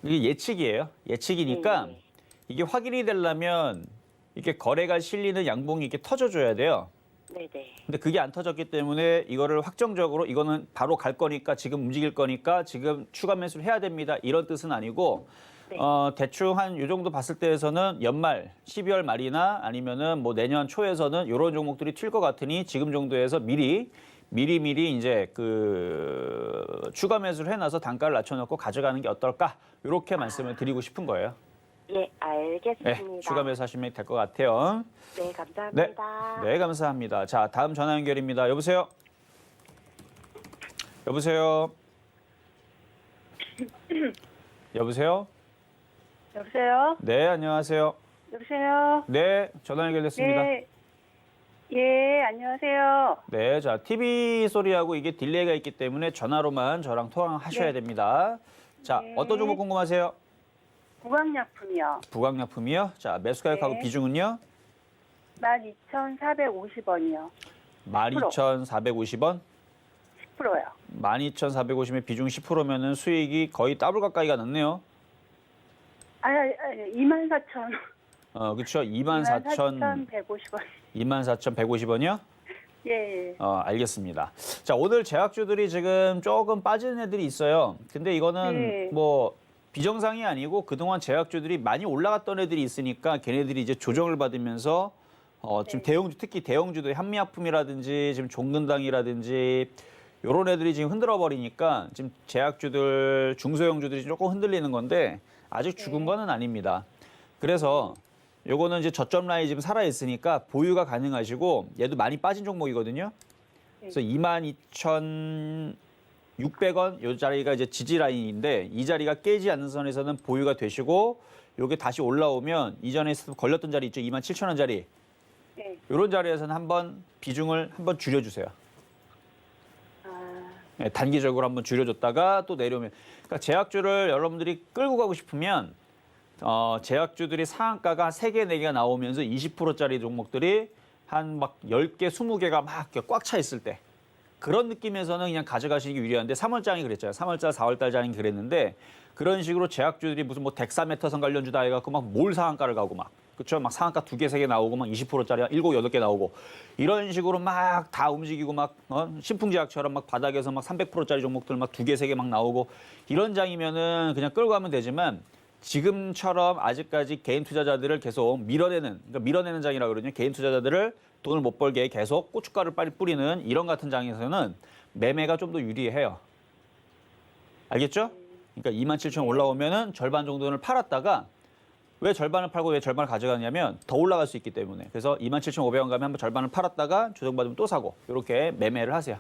S3: 이게 예측이에요. 예측이니까 이게 확인이 되려면 이렇게 거래가 실리는 양봉이 이렇게 터져줘야 돼요.
S5: 네네.
S3: 근데 그게 안 터졌기 때문에 이거를 확정적으로 이거는 바로 갈 거니까 지금 움직일 거니까 지금 추가 매수를 해야 됩니다. 이런 뜻은 아니고
S5: 네.
S3: 대충 한 요 정도 봤을 때에서는 연말 12월 말이나 아니면은 뭐 내년 초에서는 이런 종목들이 튈 것 같으니 지금 정도에서 미리 이제 그 추가 매수를 해놔서 단가를 낮춰놓고 가져가는 게 어떨까 이렇게 말씀을 드리고 싶은 거예요.
S5: 예, 알겠습니다.
S3: 네, 추가 매수하시면 될 것 같아요.
S5: 네, 감사합니다.
S3: 네, 감사합니다. 자, 다음 전화 연결입니다. 여보세요? 여보세요? 여보세요?
S4: 여보세요?
S3: 네, 안녕하세요.
S4: 여보세요?
S3: 네, 전화 연결됐습니다.
S4: 네. 예, 안녕하세요.
S3: 네, 자, TV 소리하고 이게 딜레이가 있기 때문에 전화로만 저랑 통화하셔야 됩니다. 자,
S4: 네.
S3: 어떤 종목 궁금하세요?
S4: 구강약품이요.
S3: 부강약품이요? 자, 매수 가격하고
S4: 네.
S3: 비중은요?
S4: 12,450원이요.
S3: 12,450원?
S4: 10%요.
S3: 12,450에 비중 10%면은 수익이 거의 더블 가까이가 났네요.
S4: 24,000.
S3: 그렇죠. 24,150원. 24,150원이요?
S4: 예.
S3: 알겠습니다. 자, 오늘 제약주들이 지금 조금 빠지는 애들이 있어요. 근데 이거는
S4: 네.
S3: 뭐 비정상이 아니고 그동안 제약주들이 많이 올라갔던 애들이 있으니까 걔네들이 이제 조정을 받으면서 지금 대형주, 특히 대형주들 한미약품이라든지 지금 종근당이라든지 요런 애들이 지금 흔들어 버리니까 지금 제약주들, 중소형주들이 조금 흔들리는 건데 아직 죽은 거는 아닙니다. 그래서 요거는 이제 저점 라인이 지금 살아 있으니까 보유가 가능하시고 얘도 많이 빠진 종목이거든요. 그래서 22,600원 요 자리가 이제 지지 라인인데 이 자리가 깨지 않는 선에서는 보유가 되시고 요게 다시 올라오면 이전에 걸렸던 자리 있죠. 27,000원 자리.
S4: 네.
S3: 요런 자리에서는 한번 비중을 한번 줄여 주세요. 네, 단기적으로 한번 줄여줬다가 또 내려오면 그러니까 제약주를 여러분들이 끌고 가고 싶으면 제약주들이 상한가가 3개, 4개가 나오면서 20%짜리 종목들이 한 막 10개, 20개가 막 꽉 차 있을 때 그런 느낌에서는 그냥 가져가시기 유리한데 3월장이 그랬잖아요. 3월달, 4월달장이 그랬는데 그런 식으로 제약주들이 무슨 뭐 덱사메타선 관련주다 해갖고 막 몰 상한가를 가고 막 그렇죠. 막 상한가 2개, 3개 나오고 막 20%짜리 7, 8개 나오고 이런 식으로 막 다 움직이고 막 신풍제약처럼 막 바닥에서 막 300%짜리 종목들 막 2개, 3개 막 나오고 이런 장이면은 그냥 끌고 가면 되지만 지금처럼 아직까지 개인 투자자들을 계속 밀어내는 장이라고 그러거든요. 개인 투자자들을 돈을 못 벌게 계속 고춧가루를 빨리 뿌리는 이런 같은 장에서는 매매가 좀 더 유리해요. 알겠죠? 그러니까 27,000원 올라오면은 절반 정도는 팔았다가 왜 절반을 팔고 왜 절반을 가져가냐면 더 올라갈 수 있기 때문에. 그래서 27,500원 가면 한번 절반을 팔았다가 조정받으면 또 사고 이렇게 매매를 하세요.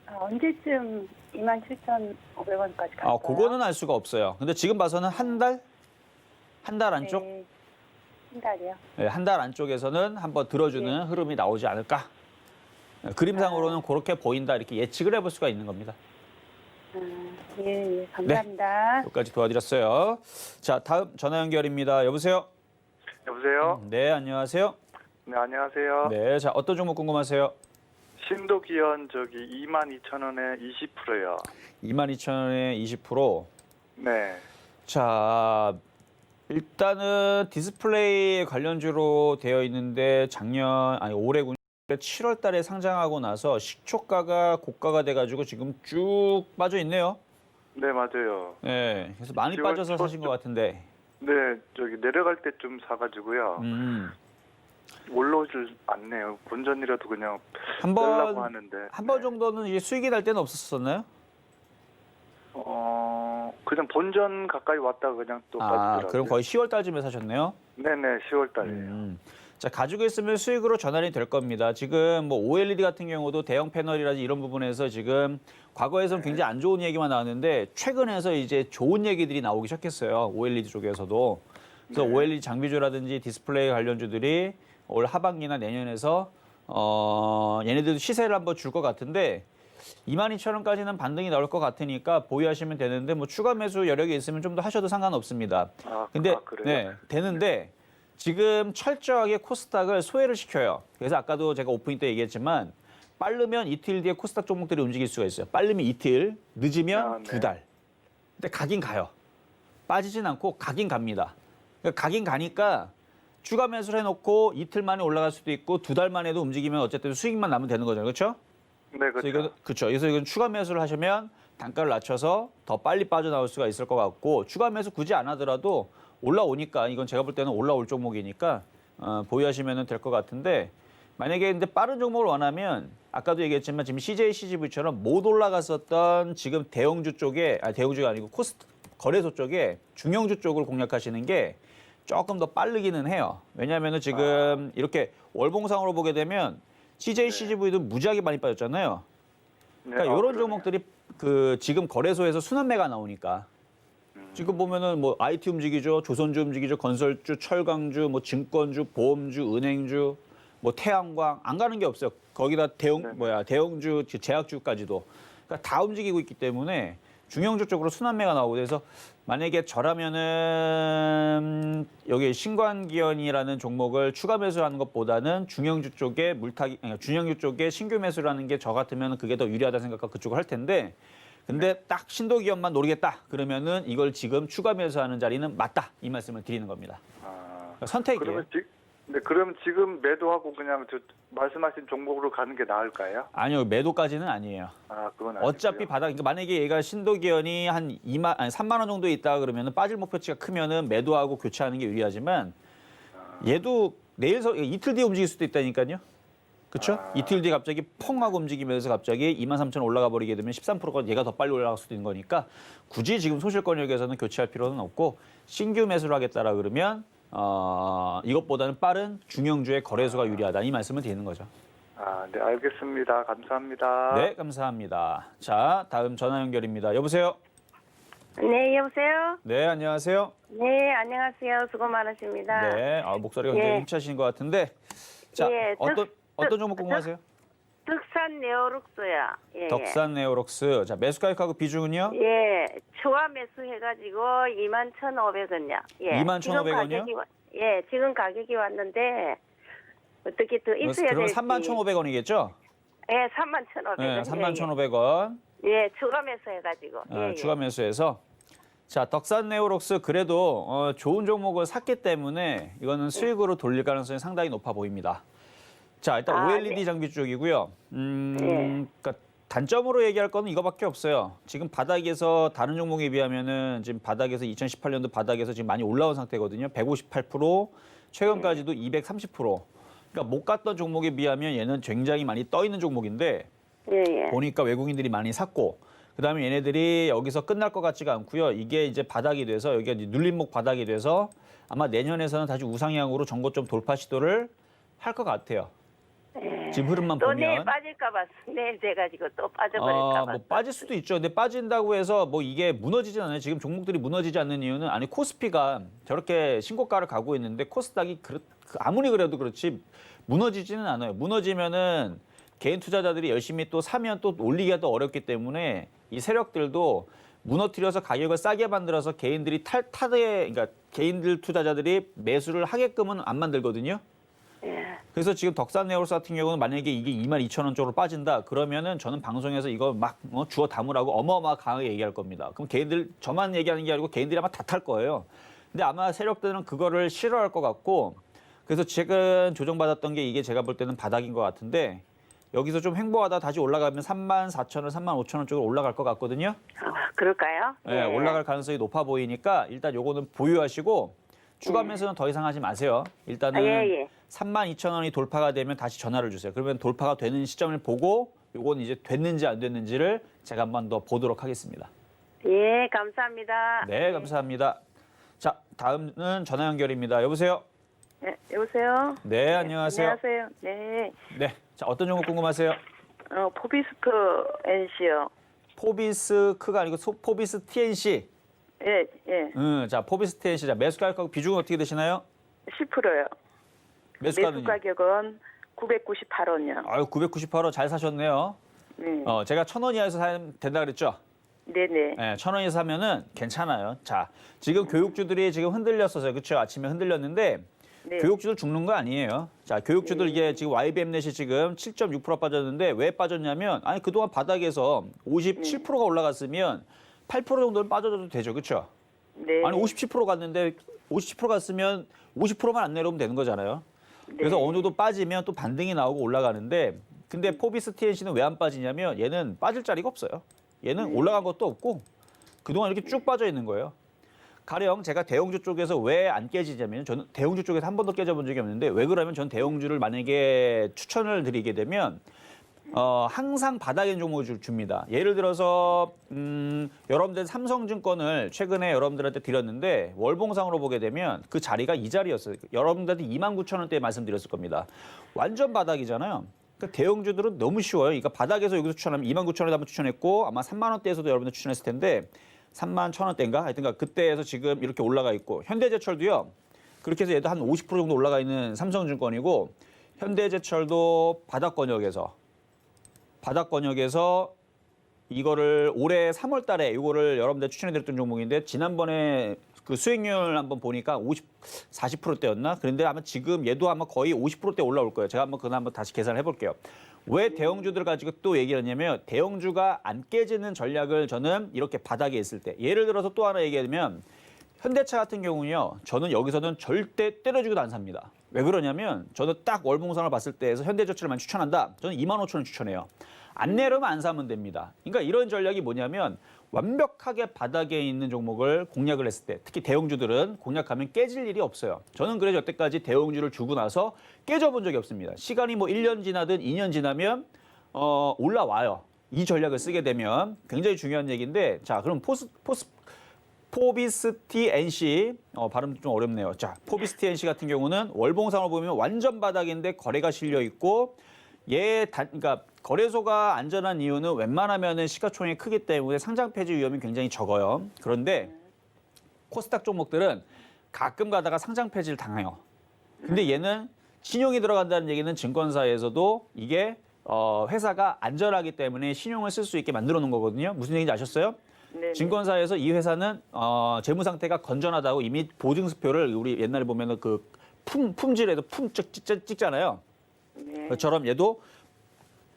S4: 언제쯤 27,500원까지 갈까요?
S3: 그거는 알 수가 없어요. 근데 지금 봐서는 한 달 안쪽?
S4: 네. 한 달이요?
S3: 네, 한 달 안쪽에서는 한번 들어주는 흐름이 나오지 않을까. 그림상으로는 그렇게 보인다 이렇게 예측을 해볼 수가 있는 겁니다.
S4: 예, 감사합니다.
S3: 여기까지 도와드렸어요. 자, 다음 전화 연결입니다. 여보세요?
S6: 여보세요?
S3: 네, 안녕하세요.
S6: 네, 안녕하세요.
S3: 네, 자, 어떤 종목 궁금하세요?
S6: 신도기현 22,000원에 20%요.
S3: 22,000원에 20%.
S6: 네.
S3: 자, 일단은 디스플레이 관련주로 되어 있는데 올해군요. 7월 달에 상장하고 나서 시초가가 고가가 돼가지고 지금 쭉 빠져 있네요.
S6: 네, 맞아요.
S3: 네, 그래서 많이
S6: 10월
S3: 빠져서 사신 것 같은데.
S6: 네, 내려갈 때쯤 사가지고요. 올라오질 않네요. 본전이라도 그냥
S3: 한
S6: 빼려고
S3: 번
S6: 하는데.
S3: 한 번
S6: 네.
S3: 정도는 이제 수익이 날 때는 없었었나요?
S6: 그냥 본전 가까이 왔다가 그냥 또 빠지더라고요.
S3: 그럼 거의 10월 달쯤에 사셨네요.
S6: 네네, 10월 달이에요.
S3: 자, 가지고 있으면 수익으로 전환이 될 겁니다. 지금 뭐 OLED 같은 경우도 대형 패널이라든지 이런 부분에서 지금 과거에서는 굉장히 안 좋은 얘기만 나왔는데 최근에서 이제 좋은 얘기들이 나오기 시작했어요. OLED 쪽에서도. 그래서
S6: 네.
S3: OLED 장비주라든지 디스플레이 관련주들이 올 하반기나 내년에서 얘네들도 시세를 한번 줄 것 같은데 22,000원까지는 반등이 나올 것 같으니까 보유하시면 되는데 뭐 추가 매수 여력이 있으면 좀 더 하셔도 상관없습니다. 근데
S6: 그래요?
S3: 네, 되는데 지금 철저하게 코스닥을 소외를 시켜요. 그래서 아까도 제가 오프닝 때 얘기했지만 빠르면 이틀 뒤에 코스닥 종목들이 움직일 수가 있어요. 빠르면 이틀, 늦으면
S6: 네.
S3: 2달. 근데 가긴 가요. 빠지진 않고 가긴 갑니다. 그러니까 가긴 가니까 추가 매수를 해놓고 이틀 만에 올라갈 수도 있고 2달 만에도 움직이면 어쨌든 수익만 나면 되는 거잖아요. 그렇죠?
S6: 네, 그렇죠.
S3: 그래서 이건 추가 매수를 하시면 단가를 낮춰서 더 빨리 빠져나올 수가 있을 것 같고 추가 매수 굳이 안 하더라도 올라오니까 이건 제가 볼 때는 올라올 종목이니까 보유하시면 될 것 같은데 만약에 근데 빠른 종목을 원하면 아까도 얘기했지만 지금 CJ, CGV처럼 못 올라갔었던 지금 대형주 쪽에 대형주가 아니고 거래소 쪽에 중형주 쪽을 공략하시는 게 조금 더 빠르기는 해요. 왜냐하면은 지금 이렇게 월봉상으로 보게 되면 CJ, CGV도 무지하게 많이 빠졌잖아요.
S6: 네,
S3: 그러니까 이런
S6: 그러네요.
S3: 종목들이 지금 거래소에서 순환매가 나오니까 지금 보면은 뭐 IT 움직이죠, 조선주 움직이죠, 건설주, 철강주, 뭐 증권주, 보험주, 은행주, 뭐 태양광 안 가는 게 없어요. 거기다 대형주, 제약주까지도 그러니까 다 움직이고 있기 때문에 중형주 쪽으로 순환매가 나오고 그래서 만약에 저라면은 여기 신관기현이라는 종목을 추가 매수하는 것보다는 중형주 쪽에 중형주 쪽에 신규 매수를 하는 게 저 같으면 그게 더 유리하다 생각하고 그쪽을 할 텐데 근데 딱 신도기업만 노리겠다 그러면은 이걸 지금 추가 매수하는 자리는 맞다 이 말씀을 드리는 겁니다. 선택이에요.
S6: 그러면 지금 매도하고 그냥 말씀하신 종목으로 가는 게 나을까요?
S3: 아니요 매도까지는 아니에요.
S6: 그건
S3: 어차피
S6: 아니고요.
S3: 그러니까 만약에 얘가 신도기현이 한 3만 원 정도 있다 그러면은 빠질 목표치가 크면은 매도하고 교체하는 게 유리하지만 얘도 이틀 뒤에 움직일 수도 있다니까요. 그렇죠? 이틀 뒤에 갑자기 펑 하고 움직이면서 갑자기 23,000원 올라가 버리게 되면 13%가 얘가 더 빨리 올라갈 수도 있는 거니까 굳이 지금 소실권역에서는 교체할 필요는 없고 신규 매수를 하겠다라 그러면 이것보다는 빠른 중형주의 거래소가 유리하다 이 말씀을 드리는 거죠.
S6: 네, 알겠습니다. 감사합니다.
S3: 네, 감사합니다. 자, 다음 전화 연결입니다. 여보세요?
S4: 네, 여보세요?
S3: 네, 안녕하세요.
S4: 네, 안녕하세요. 수고 많으십니다.
S3: 네, 목소리가 굉장히
S4: 예.
S3: 힘차신 것 같은데. 자,
S4: 예,
S3: 어떤 종목 공부하세요?
S4: 덕산 네오룩스요. 예,
S3: 덕산 네오록스. 자, 매수 가격하고 비중은요?
S4: 예, 추가 매수해가지고 21,500원요. 예.
S3: 21,500원이요?
S4: 예, 지금 가격이 왔는데 어떻게 더 있어야
S3: 그러면
S4: 될지.
S3: 31,500원이겠죠?
S4: 예, 31,500원.
S3: 네, 31,500원.
S4: 예, 추가 매수해가지고. 예,
S3: 추가 매수해서. 자, 덕산 네오록스 그래도 좋은 종목을 샀기 때문에 이거는 수익으로 돌릴 가능성이 상당히 높아 보입니다. 자, 일단 OLED 장비 쪽이고요. 그러니까 단점으로 얘기할 거는 이거밖에 없어요. 지금 바닥에서 다른 종목에 비하면은 지금 바닥에서 2018년도 바닥에서 지금 많이 올라온 상태거든요. 158%, 최근까지도 230%. 그러니까 못 갔던 종목에 비하면 얘는 굉장히 많이 떠 있는 종목인데 보니까 외국인들이 많이 샀고 그다음에 얘네들이 여기서 끝날 것 같지가 않고요. 이게 이제 바닥이 돼서 여기가 이제 눌림목 바닥이 돼서 아마 내년에서는 다시 우상향으로 전고점 돌파 시도를 할 것 같아요. 지금 흐름만
S4: 또
S3: 보면.
S4: 내일 빠질까봐 내일 돼가지고 또 빠져버릴까봐.
S3: 뭐 빠질 수도 있죠. 근데 빠진다고 해서 뭐 이게 무너지진 않아요. 지금 종목들이 무너지지 않는 이유는 아니 코스피가 저렇게 신고가를 가고 있는데 코스닥이 아무리 그래도 그렇지 무너지지는 않아요. 무너지면은 개인 투자자들이 열심히 또 사면 또 올리기가 더 어렵기 때문에 이 세력들도 무너뜨려서 가격을 싸게 만들어서 개인들이 그러니까 개인들 투자자들이 매수를 하게끔은 안 만들거든요. 그래서 지금 덕산 네오록스 같은 경우는 만약에 이게 22,000원 쪽으로 빠진다 그러면은 저는 방송에서 이거 막 주워 담으라고 어마어마하게 강하게 얘기할 겁니다. 그럼 개인들 저만 얘기하는 게 아니고 개인들이 아마 다 탈 거예요. 근데 아마 세력들은 그거를 싫어할 것 같고 그래서 최근 조정받았던 게 이게 제가 볼 때는 바닥인 것 같은데 여기서 좀 횡보하다 다시 올라가면 34,000원, 35,000원 쪽으로 올라갈 것 같거든요.
S4: 그럴까요?
S3: 네, 올라갈 가능성이 높아 보이니까 일단 요거는 보유하시고 추가 매수는 더 이상 하지 마세요. 일단은
S4: 예.
S3: 32,000원이 돌파가 되면 다시 전화를 주세요. 그러면 돌파가 되는 시점을 보고 요건 이제 됐는지 안 됐는지를 제가 한 번 더 보도록 하겠습니다.
S4: 예, 감사합니다.
S3: 네, 감사합니다. 자, 다음은 전화 연결입니다. 여보세요?
S4: 네, 여보세요?
S3: 네, 안녕하세요.
S4: 안녕하세요. 네.
S3: 네, 자, 어떤 종목 궁금하세요?
S4: 포비스크 NC요.
S3: 포비스크가 아니고 포비스 TNC.
S4: 예.
S3: 자, 포비스 TNC. 자, 매수 가격하고 비중은 어떻게 되시나요?
S4: 10%요. 매수
S3: 매수가는요?
S4: 가격은 998원이요.
S3: 아유, 998원 잘 사셨네요.
S4: 네.
S3: 제가 1,000원 이하에서 사면 된다 그랬죠?
S4: 네네.
S3: 네, 1,000원 이하에서 사면은 괜찮아요. 자, 지금 교육주들이 지금 흔들렸어요. 그렇죠? 아침에 흔들렸는데
S4: 네.
S3: 교육주들 죽는 거 아니에요. 자, 교육주들 이게 지금 YBM넷이 지금 7.6% 빠졌는데 왜 빠졌냐면 아니 그동안 바닥에서 57%가 올라갔으면 8% 정도는 빠져도 되죠. 그렇죠?
S4: 네.
S3: 아니 57% 갔는데 57% 갔으면 50%만 안 내려오면 되는 거잖아요. 그래서 어느 정도 빠지면 또 반등이 나오고 올라가는데 근데 포비스 TNC는 왜 안 빠지냐면 얘는 빠질 자리가 없어요. 얘는 올라간 것도 없고 그동안 이렇게 쭉 빠져 있는 거예요. 가령 제가 대형주 쪽에서 왜 안 깨지냐면 저는 대형주 쪽에서 한 번도 깨져본 적이 없는데 왜 그러면 전 대형주를 만약에 추천을 드리게 되면 항상 바닥에 있는 종목을 줍니다. 예를 들어서 여러분들 삼성증권을 최근에 여러분들한테 드렸는데 월봉상으로 보게 되면 그 자리가 이 자리였어요. 여러분들한테 29,000원대에 말씀드렸을 겁니다. 완전 바닥이잖아요. 그러니까 대형주들은 너무 쉬워요. 그러니까 바닥에서 여기서 추천하면 29,000원에 한번 추천했고 아마 30,000원대에서도 여러분들 추천했을 텐데 31,000원대인가? 하여튼가 그때에서 지금 이렇게 올라가 있고 현대제철도요. 그렇게 해서 얘도 한 50% 정도 올라가 있는 삼성증권이고 현대제철도 바닥권역에서 이거를 올해 3월 달에 이거를 여러분들 추천해드렸던 종목인데 지난번에 그 수익률 한번 보니까 40%대였나? 그런데 아마 지금 얘도 아마 거의 50%대 올라올 거예요. 제가 한번 그거 한번 다시 계산을 해볼게요. 왜 대형주들 가지고 또 얘기를 했냐면 대형주가 안 깨지는 전략을 저는 이렇게 바닥에 있을 때 예를 들어서 또 하나 얘기하면 현대차 같은 경우는요. 저는 여기서는 절대 때려주고도 안 삽니다. 왜 그러냐면 저는 딱 월봉상을 봤을 때에서 현대제철만 추천한다. 저는 25,000원 추천해요. 안 내려면 안 사면 됩니다. 그러니까 이런 전략이 뭐냐면 완벽하게 바닥에 있는 종목을 공략을 했을 때 특히 대형주들은 공략하면 깨질 일이 없어요. 저는 그래서 여태까지 대형주를 주고 나서 깨져본 적이 없습니다. 시간이 뭐 1년 지나든 2년 지나면 올라와요. 이 전략을 쓰게 되면 굉장히 중요한 얘기인데 자 그럼 포비스 TNC 발음 좀 어렵네요. 자 포비스 TNC 같은 경우는 월봉상을 보면 완전 바닥인데 거래가 실려 있고 그러니까 거래소가 안전한 이유는 웬만하면은 시가총액이 크기 때문에 상장 폐지 위험이 굉장히 적어요. 그런데 코스닥 종목들은 가끔 가다가 상장 폐지를 당해요. 근데 얘는 신용이 들어간다는 얘기는 증권사에서도 이게 회사가 안전하기 때문에 신용을 쓸 수 있게 만들어 놓은 거거든요. 무슨 얘기인지 아셨어요?
S4: 네.
S3: 증권사에서 이 회사는 재무 상태가 건전하다고 이미 보증수표를 우리 옛날에 보면은 그 품질에도 찍잖아요.
S4: 네.
S3: 그처럼 얘도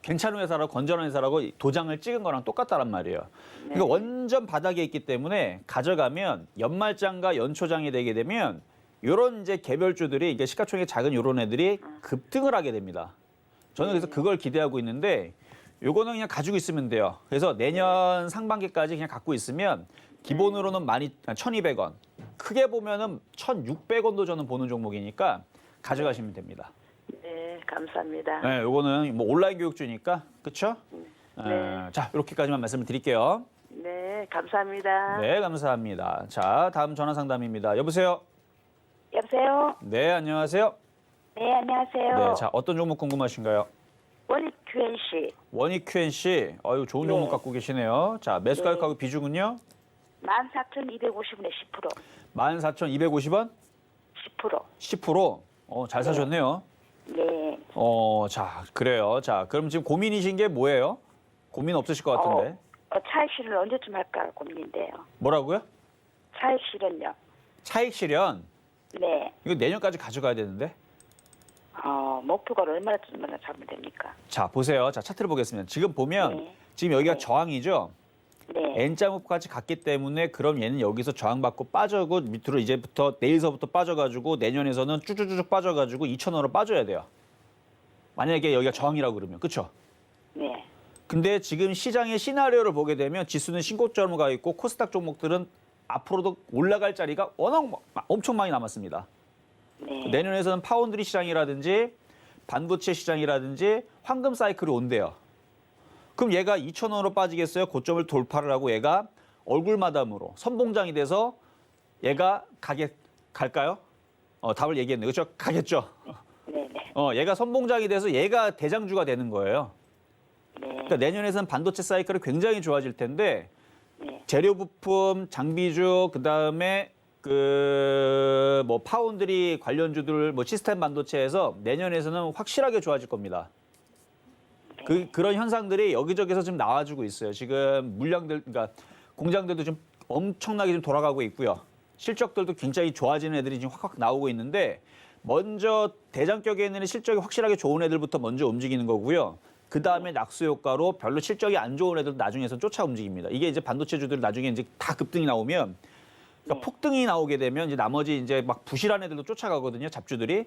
S3: 괜찮은 회사라고 건전한 회사라고 도장을 찍은 거랑 똑같다란 말이에요. 그러니까 완전 바닥에 있기 때문에 가져가면 연말장과 연초장이 되게 되면 이런 이제 개별주들이 이게 시가총액 작은 이런 애들이 급등을 하게 됩니다. 저는 그래서 그걸 기대하고 있는데 요거는 그냥 가지고 있으면 돼요. 그래서 내년 상반기까지 그냥 갖고 있으면 기본으로는 1,200원. 크게 보면은 1,600원도 저는 보는 종목이니까 가져가시면 됩니다.
S4: 네, 감사합니다.
S3: 네, 요거는 뭐 온라인 교육주니까 그렇죠?
S4: 네.
S3: 자, 이렇게까지만 말씀을 드릴게요.
S4: 네, 감사합니다.
S3: 네, 감사합니다. 자, 다음 전화 상담입니다. 여보세요?
S5: 여보세요?
S3: 네, 안녕하세요.
S5: 네, 안녕하세요.
S3: 네, 자, 어떤 종목 궁금하신가요?
S5: 원익 QNC
S3: 원익 QNC. 아유, 좋은 종목
S5: 네.
S3: 갖고 계시네요. 자, 매수 가격하고 비중은요?
S5: 14,250원에 10%.
S3: 14,250원?
S5: 10%.
S3: 10%? 잘 사셨네요.
S5: 네.
S3: 자, 그래요. 자, 그럼 지금 고민이신 게 뭐예요? 고민 없으실 것 같은데.
S5: 차익 실현 언제쯤 할까 고민인데요.
S3: 뭐라고요?
S5: 차익 실현요.
S3: 차익 실현.
S5: 네.
S3: 이거 내년까지 가져가야 되는데.
S5: 목표가를 얼마나 잡으면 됩니까?
S3: 자, 보세요. 자, 차트를 보겠습니다. 지금 보면
S5: 네.
S3: 지금 여기가
S5: 네.
S3: 저항이죠.
S5: 네.
S3: N자목까지 갔기 때문에 그럼 얘는 여기서 저항받고 빠져고 밑으로 이제부터 내일서부터 빠져가지고 내년에서는 쭉쭉쭉 빠져가지고 2,000원으로 빠져야 돼요. 만약에 여기가 저항이라고 그러면. 그렇죠?
S5: 네.
S3: 근데 지금 시장의 시나리오를 보게 되면 지수는 신고점을 가 있고 코스닥 종목들은 앞으로도 올라갈 자리가 워낙 엄청 많이 남았습니다.
S5: 네.
S3: 내년에서는 파운드리 시장이라든지 반도체 시장이라든지 황금 사이클이 온대요. 그럼 얘가 2,000원으로 빠지겠어요? 고점을 돌파를 하고 얘가 얼굴마담으로 선봉장이 돼서 얘가 갈까요? 답을 얘기했네. 그렇죠? 가겠죠?
S5: 네, 네.
S3: 얘가 선봉장이 돼서 얘가 대장주가 되는 거예요.
S5: 네.
S3: 그러니까 내년에서는 반도체 사이클이 굉장히 좋아질 텐데
S5: 네.
S3: 재료 부품, 장비주, 그다음에 뭐 파운드리 관련주들, 뭐 시스템 반도체에서 내년에서는 확실하게 좋아질 겁니다. 그런 현상들이 여기저기서 지금 나와주고 있어요. 지금 물량들, 그러니까 공장들도 좀 엄청나게 좀 돌아가고 있고요. 실적들도 굉장히 좋아지는 애들이 지금 확확 나오고 있는데 먼저 대장격에 있는 실적이 확실하게 좋은 애들부터 먼저 움직이는 거고요. 그 다음에 낙수 효과로 별로 실적이 안 좋은 애들도 나중에서 쫓아 움직입니다. 이게 이제 반도체주들 나중에 이제 다 급등이 나오면, 그러니까 폭등이 나오게 되면 이제 나머지 이제 막 부실한 애들도 쫓아가거든요. 잡주들이.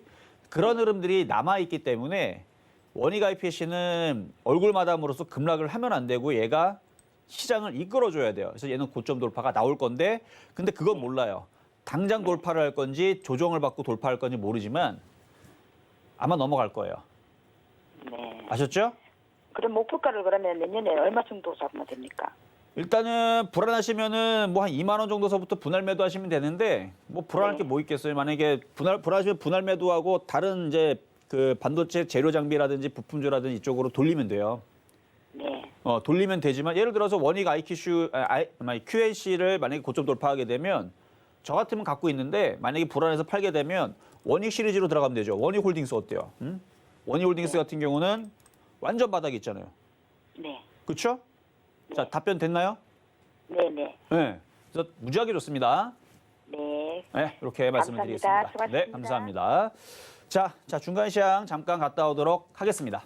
S3: 그런 흐름들이 남아 있기 때문에 원익 IPC는 얼굴 마담으로서 급락을 하면 안 되고 얘가 시장을 이끌어줘야 돼요. 그래서 얘는 고점 돌파가 나올 건데, 근데 그건 몰라요. 당장 돌파를 할 건지 조정을 받고 돌파할 건지 모르지만 아마 넘어갈 거예요.
S5: 네.
S3: 아셨죠?
S5: 그럼 목표가를 그러면 내년에 얼마 정도 잡으면 됩니까?
S3: 일단은 불안하시면은 뭐 한 2만 원 정도서부터 분할 매도하시면 되는데 뭐 불안할 게 뭐 있겠어요. 만약에 불안하시면 분할 매도하고 다른 이제 그 반도체 재료 장비라든지 부품주라든지 이쪽으로 돌리면 돼요.
S5: 네.
S3: 돌리면 되지만 예를 들어서 원익 QNC를 만약에 고점 돌파하게 되면 저 같으면 갖고 있는데 만약에 불안해서 팔게 되면 원익 시리즈로 들어가면 되죠. 원익 홀딩스 어때요? 원익 홀딩스 같은 경우는 완전 바닥 있잖아요.
S5: 네.
S3: 그렇죠? 자, 답변 됐나요?
S5: 네, 네.
S3: 네. 그래서 무지하게 좋습니다.
S5: 네.
S3: 네, 이렇게 말씀을
S5: 감사합니다.
S3: 드리겠습니다.
S5: 수고하셨습니다.
S3: 네, 감사합니다. 자, 중간 시장 잠깐 갔다 오도록 하겠습니다.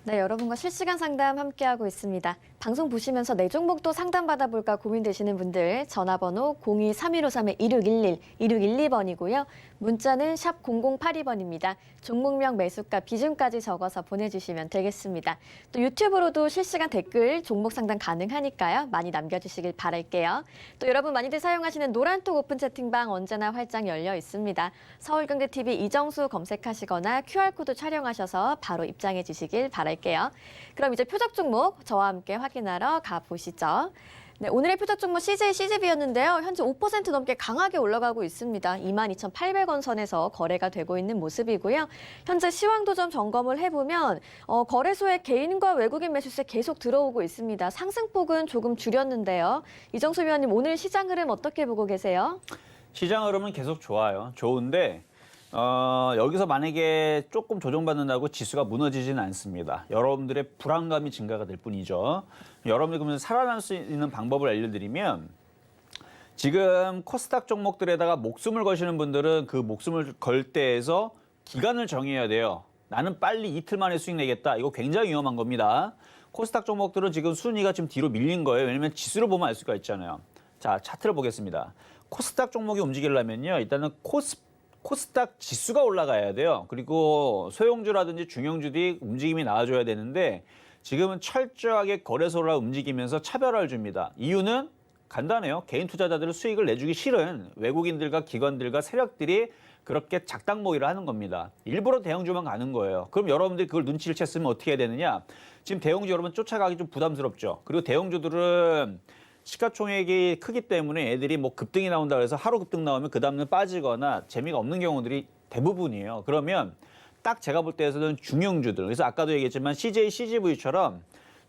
S2: 네, 여러분과 실시간 상담 함께하고 있습니다. 방송 보시면서 내 종목도 상담받아볼까 고민되시는 분들 전화번호 02-3153-2611, 2612번이고요. 문자는 샵 0082번입니다. 종목명, 매수가, 비중까지 적어서 보내주시면 되겠습니다. 또 유튜브로도 실시간 댓글, 종목 상담 가능하니까요. 많이 남겨주시길 바랄게요. 또 여러분 많이들 사용하시는 노란톡 오픈 채팅방 언제나 활짝 열려 있습니다. 서울경제TV 이정수 검색하시거나 QR코드 촬영하셔서 바로 입장해 주시길 바랄게요. 그럼 이제 표적 종목 저와 함께 확인하러 가보시죠. 네, 오늘의 표적 종목 CJ, CGV였는데요. 현재 5% 넘게 강하게 올라가고 있습니다. 22,800원 선에서 거래가 되고 있는 모습이고요. 현재 시황도점 점검을 해보면 거래소에 개인과 외국인 매수세 계속 들어오고 있습니다. 상승폭은 조금 줄였는데요. 이정수 위원님, 오늘 시장 흐름 어떻게 보고 계세요?
S3: 시장 흐름은 계속 좋아요. 좋은데 여기서 만약에 조금 조정받는다고 지수가 무너지지는 않습니다. 여러분들의 불안감이 증가가 될 뿐이죠. 여러분들이 그러면 살아날 수 있는 방법을 알려드리면 지금 코스닥 종목들에다가 목숨을 거시는 분들은 그 목숨을 걸 때에서 기간을 정해야 돼요. 나는 빨리 이틀 만에 수익 내겠다. 이거 굉장히 위험한 겁니다. 코스닥 종목들은 지금 순위가 지금 뒤로 밀린 거예요. 왜냐면 지수를 보면 알 수가 있잖아요. 자, 차트를 보겠습니다. 코스닥 종목이 움직이려면요. 일단은 코스닥 지수가 올라가야 돼요. 그리고 소형주라든지 중형주들이 움직임이 나와줘야 되는데 지금은 철저하게 거래소라 움직이면서 차별화를 줍니다. 이유는 간단해요. 개인 투자자들은 수익을 내주기 싫은 외국인들과 기관들과 세력들이 그렇게 작당 모의를 하는 겁니다. 일부러 대형주만 가는 거예요. 그럼 여러분들이 그걸 눈치를 챘으면 어떻게 해야 되느냐. 지금 대형주 여러분 쫓아가기 좀 부담스럽죠. 그리고 대형주들은 시가총액이 크기 때문에 애들이 뭐 급등이 나온다 그래서 하루 급등 나오면 그 다음날 빠지거나 재미가 없는 경우들이 대부분이에요. 그러면 딱 제가 볼 때에서는 중형주들, 그래서 아까도 얘기했지만 CJ, CGV처럼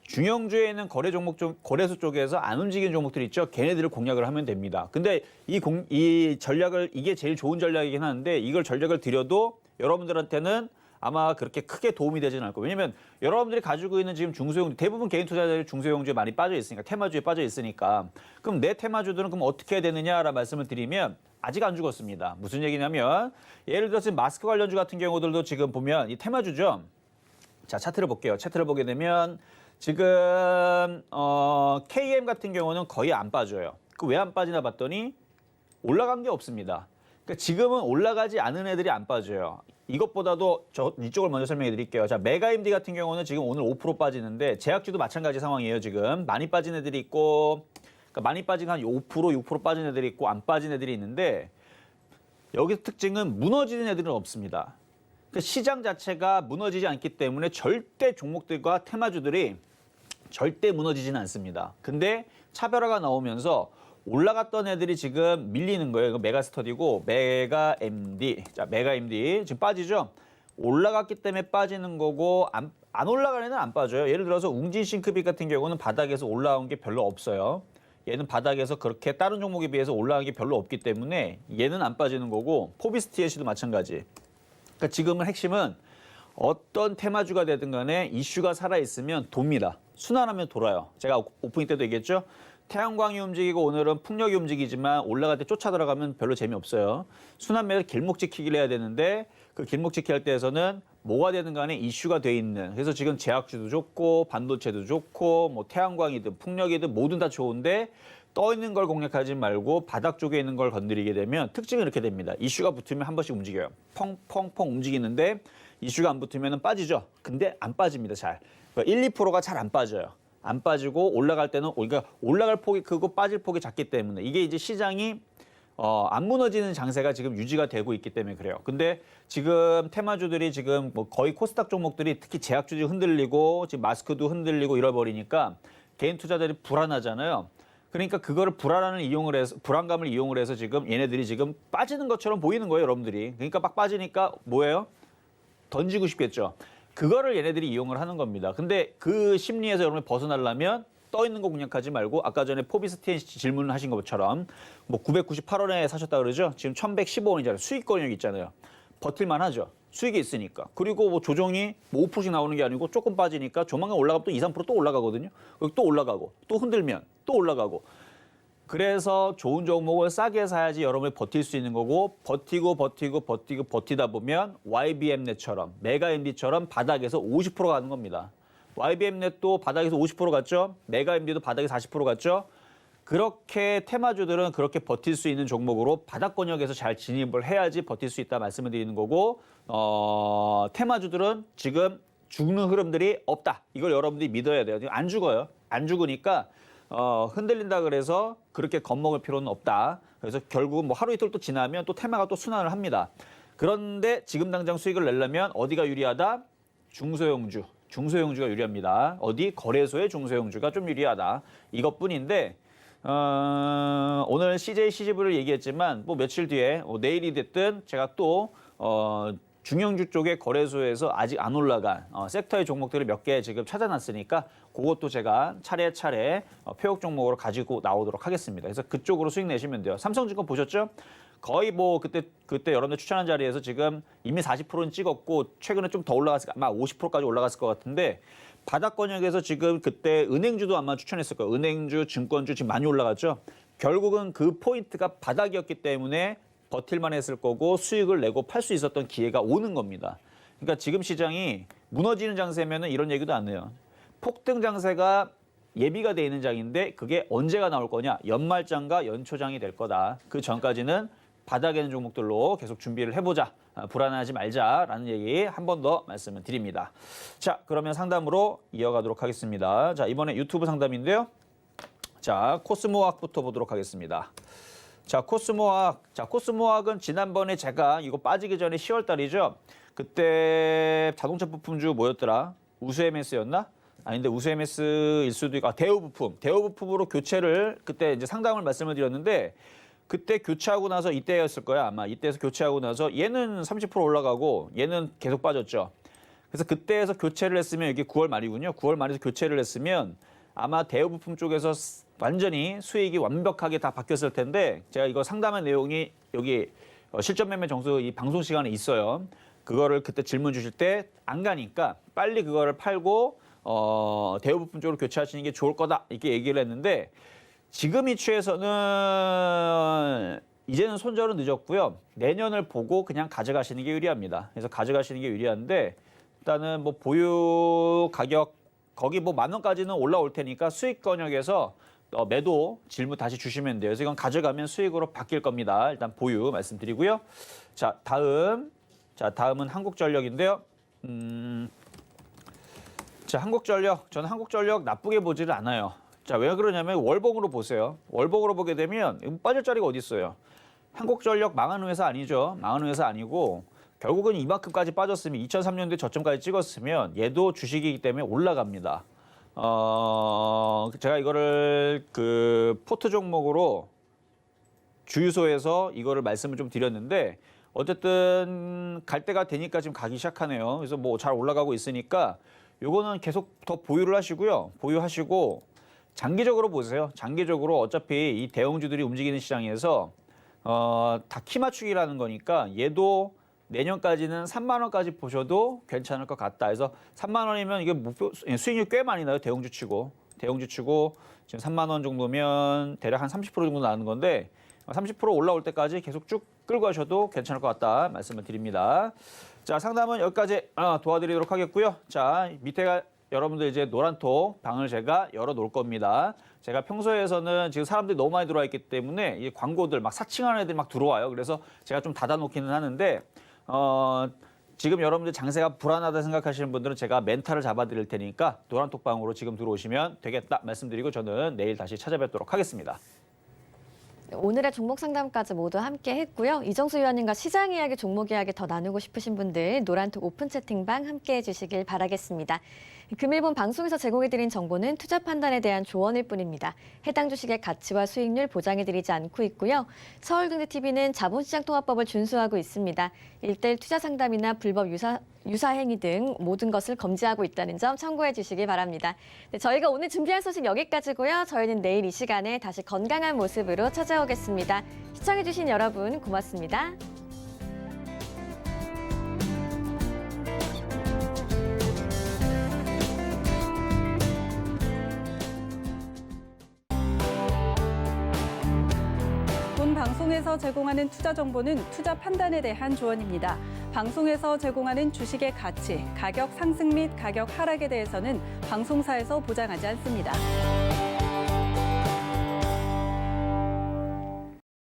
S3: 중형주에 있는 거래소 쪽에서 안 움직이는 종목들 있죠. 걔네들을 공략을 하면 됩니다. 근데 이 전략을, 이게 제일 좋은 전략이긴 하는데 이걸 전략을 들여도 여러분들한테는 아마 그렇게 크게 도움이 되지는 않을 거예요. 왜냐면 여러분들이 가지고 있는 지금 중소형주, 대부분 개인 투자자들이 중소형주에 많이 빠져 있으니까, 테마주에 빠져 있으니까. 그럼 내 테마주들은 그럼 어떻게 해야 되느냐라는 말씀을 드리면 아직 안 죽었습니다. 무슨 얘기냐면 예를 들어서 마스크 관련주 같은 경우들도 지금 보면 이 테마주죠. 자, 차트를 볼게요. 차트를 보게 되면 지금 KM 같은 경우는 거의 안 빠져요. 그 왜 안 빠지나 봤더니 올라간 게 없습니다. 그러니까 지금은 올라가지 않은 애들이 안 빠져요. 이것보다도 이쪽을 먼저 설명해 드릴게요. 자, 메가임디 같은 경우는 지금 오늘 5% 빠지는데 제약주도 마찬가지 상황이에요. 지금 많이 빠진 애들이 있고, 그러니까 많이 빠진 한 5%, 6% 빠진 애들이 있고 안 빠진 애들이 있는데 여기서 특징은 무너지는 애들은 없습니다. 그 시장 자체가 무너지지 않기 때문에 절대 종목들과 테마주들이 절대 무너지지는 않습니다. 근데 차별화가 나오면서 올라갔던 애들이 지금 밀리는 거예요. 이거 메가스터디고 메가 MD. 자, 메가 MD 지금 빠지죠? 올라갔기 때문에 빠지는 거고 안 올라가는 애는 안 빠져요. 예를 들어서 웅진 싱크빅 같은 경우는 바닥에서 올라온 게 별로 없어요. 얘는 바닥에서 그렇게 다른 종목에 비해서 올라간 게 별로 없기 때문에 얘는 안 빠지는 거고 포비스TS도 마찬가지. 그러니까 지금은 핵심은 어떤 테마주가 되든 간에 이슈가 살아있으면 돕니다. 순환하면 돌아요. 제가 오프닝 때도 얘기했죠. 태양광이 움직이고 오늘은 풍력이 움직이지만 올라갈 때 쫓아 들어가면 별로 재미없어요. 순환 매를 길목 지키기를 해야 되는데 그 길목 지키 할 때에서는 뭐가 되든 간에 이슈가 돼 있는. 그래서 지금 제약주도 좋고 반도체도 좋고 뭐 태양광이든 풍력이든 뭐든 다 좋은데 떠 있는 걸 공략하지 말고 바닥 쪽에 있는 걸 건드리게 되면 특징은 이렇게 됩니다. 이슈가 붙으면 한 번씩 움직여요. 펑펑펑 움직이는데 이슈가 안 붙으면 빠지죠. 근데 안 빠집니다. 잘. 그러니까 1, 2%가 잘 안 빠져요. 안 빠지고 올라갈 때는 그러니까 올라갈 폭이 크고 빠질 폭이 작기 때문에 이게 이제 시장이 안 무너지는 장세가 지금 유지가 되고 있기 때문에 그래요. 근데 지금 테마주들이 지금 뭐 거의 코스닥 종목들이 특히 제약주들이 흔들리고 지금 마스크도 흔들리고 이래버리니까 개인 투자자들이 불안하잖아요. 그러니까 그거를 불안감을 이용을 해서 지금 얘네들이 지금 빠지는 것처럼 보이는 거예요, 여러분들이. 그러니까 막 빠지니까 뭐예요? 던지고 싶겠죠. 그거를 얘네들이 이용을 하는 겁니다. 근데 그 심리에서 여러분이 벗어나려면 떠 있는 거 공략하지 말고 아까 전에 포비스TS 질문을 하신 것처럼 뭐 998원에 사셨다 그러죠. 지금 1115원이잖아요. 수익권이 있잖아요. 버틸만 하죠. 수익이 있으니까. 그리고 뭐 조정이 뭐 5%씩 나오는 게 아니고 조금 빠지니까 조만간 올라가면 또 2, 3%또 올라가거든요. 또 올라가고 또 흔들면 또 올라가고. 그래서 좋은 종목을 싸게 사야지 여러분이 버틸 수 있는 거고 버티다 보면 YBM넷처럼 메가MD처럼 바닥에서 50% 가는 겁니다. YBM넷도 바닥에서 50% 갔죠. 메가MD도 바닥에서 40% 갔죠. 그렇게 테마주들은 그렇게 버틸 수 있는 종목으로 바닥 권역에서 잘 진입을 해야지 버틸 수 있다 말씀을 드리는 거고 테마주들은 지금 죽는 흐름들이 없다. 이걸 여러분들이 믿어야 돼요. 안 죽어요. 안 죽으니까 흔들린다 그래서 그렇게 겁먹을 필요는 없다. 그래서 결국은 뭐 하루 이틀 또 지나면 또 테마가 또 순환을 합니다. 그런데 지금 당장 수익을 내려면 어디가 유리하다? 중소형주가 유리합니다. 어디? 거래소의 중소형주가 좀 유리하다. 이것뿐인데 오늘 CJ CGV를 얘기했지만 뭐 며칠 뒤에 내일이 됐든 제가 또 중형주 쪽의 거래소에서 아직 안 올라간 섹터의 종목들을 몇 개 지금 찾아놨으니까 그것도 제가 차례차례 폐역 종목으로 가지고 나오도록 하겠습니다. 그래서 그쪽으로 수익 내시면 돼요. 삼성증권 보셨죠? 거의 뭐 그때 여러분들 추천한 자리에서 지금 이미 40%는 찍었고 최근에 좀 더 올라갔을 아마 50%까지 올라갔을 것 같은데 바닥 권역에서 지금 그때 은행주도 아마 추천했을 거예요. 은행주, 증권주 지금 많이 올라갔죠. 결국은 그 포인트가 바닥이었기 때문에 버틸만 했을 거고 수익을 내고 팔 수 있었던 기회가 오는 겁니다. 그러니까 지금 시장이 무너지는 장세면은 이런 얘기도 안 해요. 폭등 장세가 예비가 돼 있는 장인데 그게 언제가 나올 거냐? 연말장과 연초장이 될 거다. 그 전까지는 바닥에 있는 종목들로 계속 준비를 해보자. 불안하지 말자라는 얘기 한 번 더 말씀을 드립니다. 자, 그러면 상담으로 이어가도록 하겠습니다. 자, 이번에 유튜브 상담인데요. 자, 코스모학부터 보도록 하겠습니다. 자, 코스모학은 지난번에 제가 이거 빠지기 전에 10월 달이죠. 그때 자동차 부품주 뭐였더라? 우수MS였나? 아닌데 우수MS일 수도 있고 대우부품으로 교체를 그때 이제 상담을 말씀을 드렸는데 그때 교체하고 나서 이때였을 거야. 아마 이때에서 교체하고 나서 얘는 30% 올라가고 얘는 계속 빠졌죠. 그래서 그때에서 교체를 했으면 이게 9월 말이군요. 9월 말에서 교체를 했으면 아마 대우부품 쪽에서 완전히 수익이 완벽하게 다 바뀌었을 텐데 제가 이거 상담한 내용이 여기 실전 매매 정수 이 방송 시간에 있어요. 그거를 그때 질문 주실 때 안 가니까 빨리 그거를 팔고 대우부품 쪽으로 교체하시는 게 좋을 거다 이렇게 얘기를 했는데 지금 이 취에서는 이제는 손절은 늦었고요. 내년을 보고 그냥 가져가시는 게 유리합니다. 그래서 가져가시는 게 유리한데 일단은 뭐 보유 가격 거기 뭐 10,000원까지는 올라올 테니까 수익 권역에서 매도 질문 다시 주시면 돼요. 그래서 이건 가져가면 수익으로 바뀔 겁니다. 일단 보유 말씀드리고요. 자, 다음은 한국전력인데요. 자, 한국전력. 저는 한국전력 나쁘게 보지를 않아요.
S7: 자, 왜 그러냐면 월봉으로 보세요. 월봉으로 보게 되면 빠질 자리가 어디 있어요? 한국전력 망하는 회사 아니죠. 망하는 회사 아니고 결국은 이만큼까지 빠졌으면 2003년도에 저점까지 찍었으면 얘도 주식이기 때문에 올라갑니다. 제가 이거를 그 포트 종목으로 주유소에서 이거를 말씀을 좀 드렸는데 어쨌든 갈 때가 되니까 지금 가기 시작하네요. 그래서 뭐 잘 올라가고 있으니까 요거는 계속 더 보유를 하시고요. 보유하시고 장기적으로 보세요. 장기적으로 어차피 이 대형주들이 움직이는 시장에서 다 키 맞추기라는 거니까 얘도 내년까지는 3만 원까지 보셔도 괜찮을 것 같다. 그래서 3만 원이면 이게 목표 수익률 꽤 많이 나요. 대형주 치고 지금 3만 원 정도면 대략 한 30% 정도 나는 건데 30% 올라올 때까지 계속 쭉 끌고 가셔도 괜찮을 것 같다 말씀을 드립니다. 자, 상담은 여기까지 도와드리도록 하겠고요. 자, 밑에가 여러분들 이제 노란톡 방을 제가 열어 놓을 겁니다. 제가 평소에서는 지금 사람들이 너무 많이 들어와 있기 때문에 이 광고들 막 사칭하는 애들이 막 들어와요. 그래서 제가 좀 닫아놓기는 하는데 지금 여러분들 장세가 불안하다 생각하시는 분들은 제가 멘탈을 잡아드릴 테니까 노란톡 방으로 지금 들어오시면 되겠다 말씀드리고 저는 내일 다시 찾아뵙도록 하겠습니다.
S2: 오늘의 종목 상담까지 모두 함께 했고요. 이정수 위원님과 시장 이야기, 종목 이야기 더 나누고 싶으신 분들 노란톡 오픈 채팅방 함께 해주시길 바라겠습니다. 금일본 방송에서 제공해드린 정보는 투자 판단에 대한 조언일 뿐입니다. 해당 주식의 가치와 수익률 보장해드리지 않고 있고요. 서울경제TV는 자본시장통화법을 준수하고 있습니다. 1:1 투자 상담이나 불법 유사 행위 등 모든 것을 금지하고 있다는 점 참고해 주시기 바랍니다. 네, 저희가 오늘 준비한 소식 여기까지고요. 저희는 내일 이 시간에 다시 건강한 모습으로 찾아오겠습니다. 시청해주신 여러분 고맙습니다.
S1: 본 방송에서 제공하는 투자 정보는 투자 판단에 대한 조언입니다. 방송에서 제공하는 주식의 가치, 가격 상승 및 가격 하락에 대해서는 방송사에서 보장하지 않습니다.